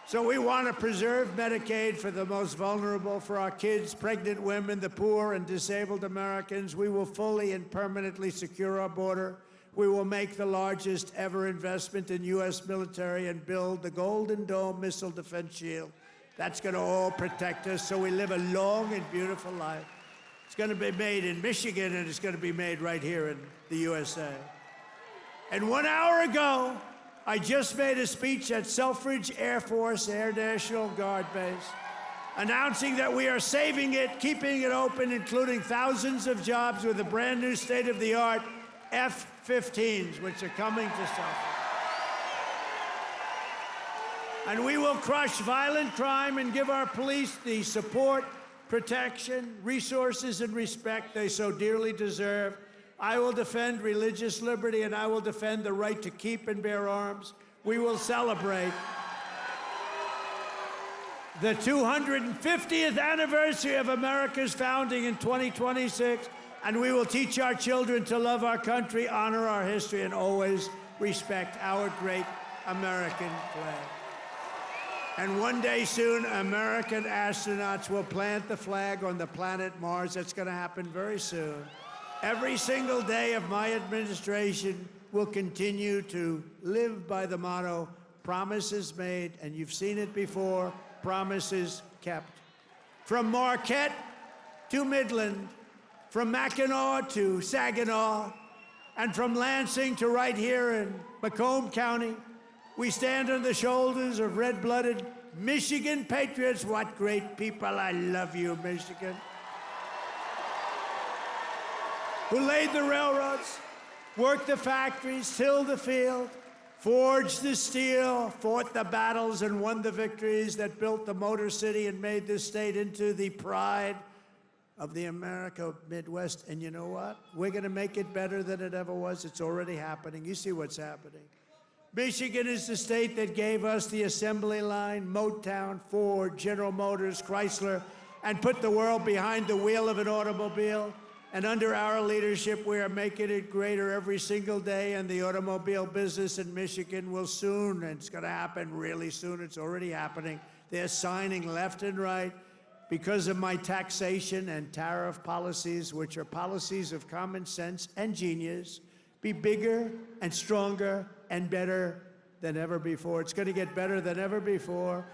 So we want to preserve Medicaid for the most vulnerable, for our kids, pregnant women, the poor, and disabled Americans. We will fully and permanently secure our border. We will make the largest ever investment in U.S. military and build the Golden Dome missile defense shield. That's going to all protect us so we live a long and beautiful life. It's going to be made in Michigan, and it's going to be made right here in the USA. And 1 hour ago, I just made a speech at Selfridge Air Force Air National Guard Base, announcing that we are saving it, keeping it open, including thousands of jobs with the brand new state-of-the-art F-15s, which are coming to Selfridge. And we will crush violent crime and give our police the support, protection, resources, and respect they so dearly deserve. I will defend religious liberty, and I will defend the right to keep and bear arms. We will celebrate the 250th anniversary of America's founding in 2026, and we will teach our children to love our country, honor our history, and always respect our great American flag. And one day soon, American astronauts will plant the flag on the planet Mars. That's going to happen very soon. Every single day of my administration will continue to live by the motto, promises made, and you've seen it before, promises kept. From Marquette to Midland, from Mackinac to Saginaw, and from Lansing to right here in Macomb County, we stand on the shoulders of red-blooded Michigan patriots. What great people. I love you, Michigan. Who laid the railroads, worked the factories, tilled the field, forged the steel, fought the battles, and won the victories that built the Motor City and made this state into the pride of the America Midwest. And you know what? We're going to make it better than it ever was. It's already happening. You see what's happening. Michigan is the state that gave us the assembly line, Motown, Ford, General Motors, Chrysler, and put the world behind the wheel of an automobile. And under our leadership, we are making it greater every single day, and the automobile business in Michigan will soon, and it's going to happen really soon, it's already happening. They're signing left and right because of my taxation and tariff policies, which are policies of common sense and genius, be bigger and stronger and better than ever before. It's going to get better than ever before,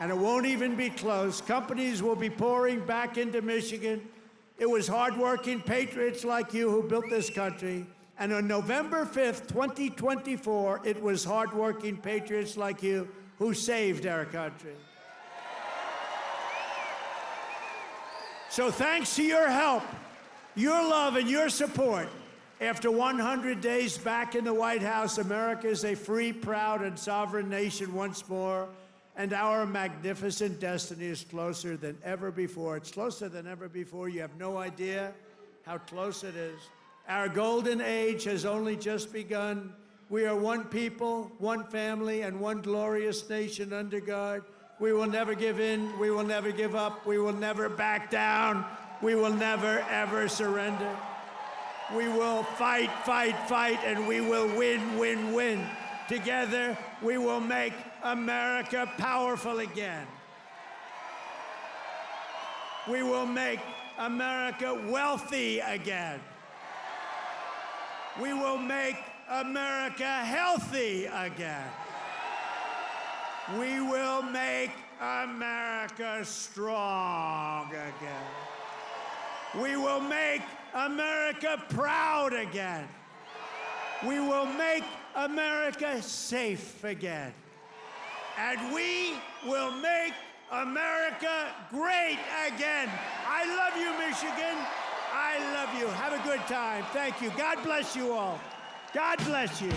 and it won't even be close. Companies will be pouring back into Michigan. It was hardworking patriots like you who built this country. And on November 5th, 2024, it was hardworking patriots like you who saved our country. So thanks to your help, your love, and your support, after 100 days back in the White House, America is a free, proud, and sovereign nation once more. And our magnificent destiny is closer than ever before. It's closer than ever before. You have no idea how close it is. Our golden age has only just begun. We are one people, one family, and one glorious nation under God. We will never give in. We will never give up. We will never back down. We will never, ever surrender. We will fight, fight, fight, and we will win, win, win. Together, we will make America powerful again. We will make America wealthy again. We will make America healthy again. We will make America strong again. We will make America proud again. We will make America safe again. And we will make America great again. I love you, Michigan. I love you. Have a good time. Thank you. God bless you all. God bless you.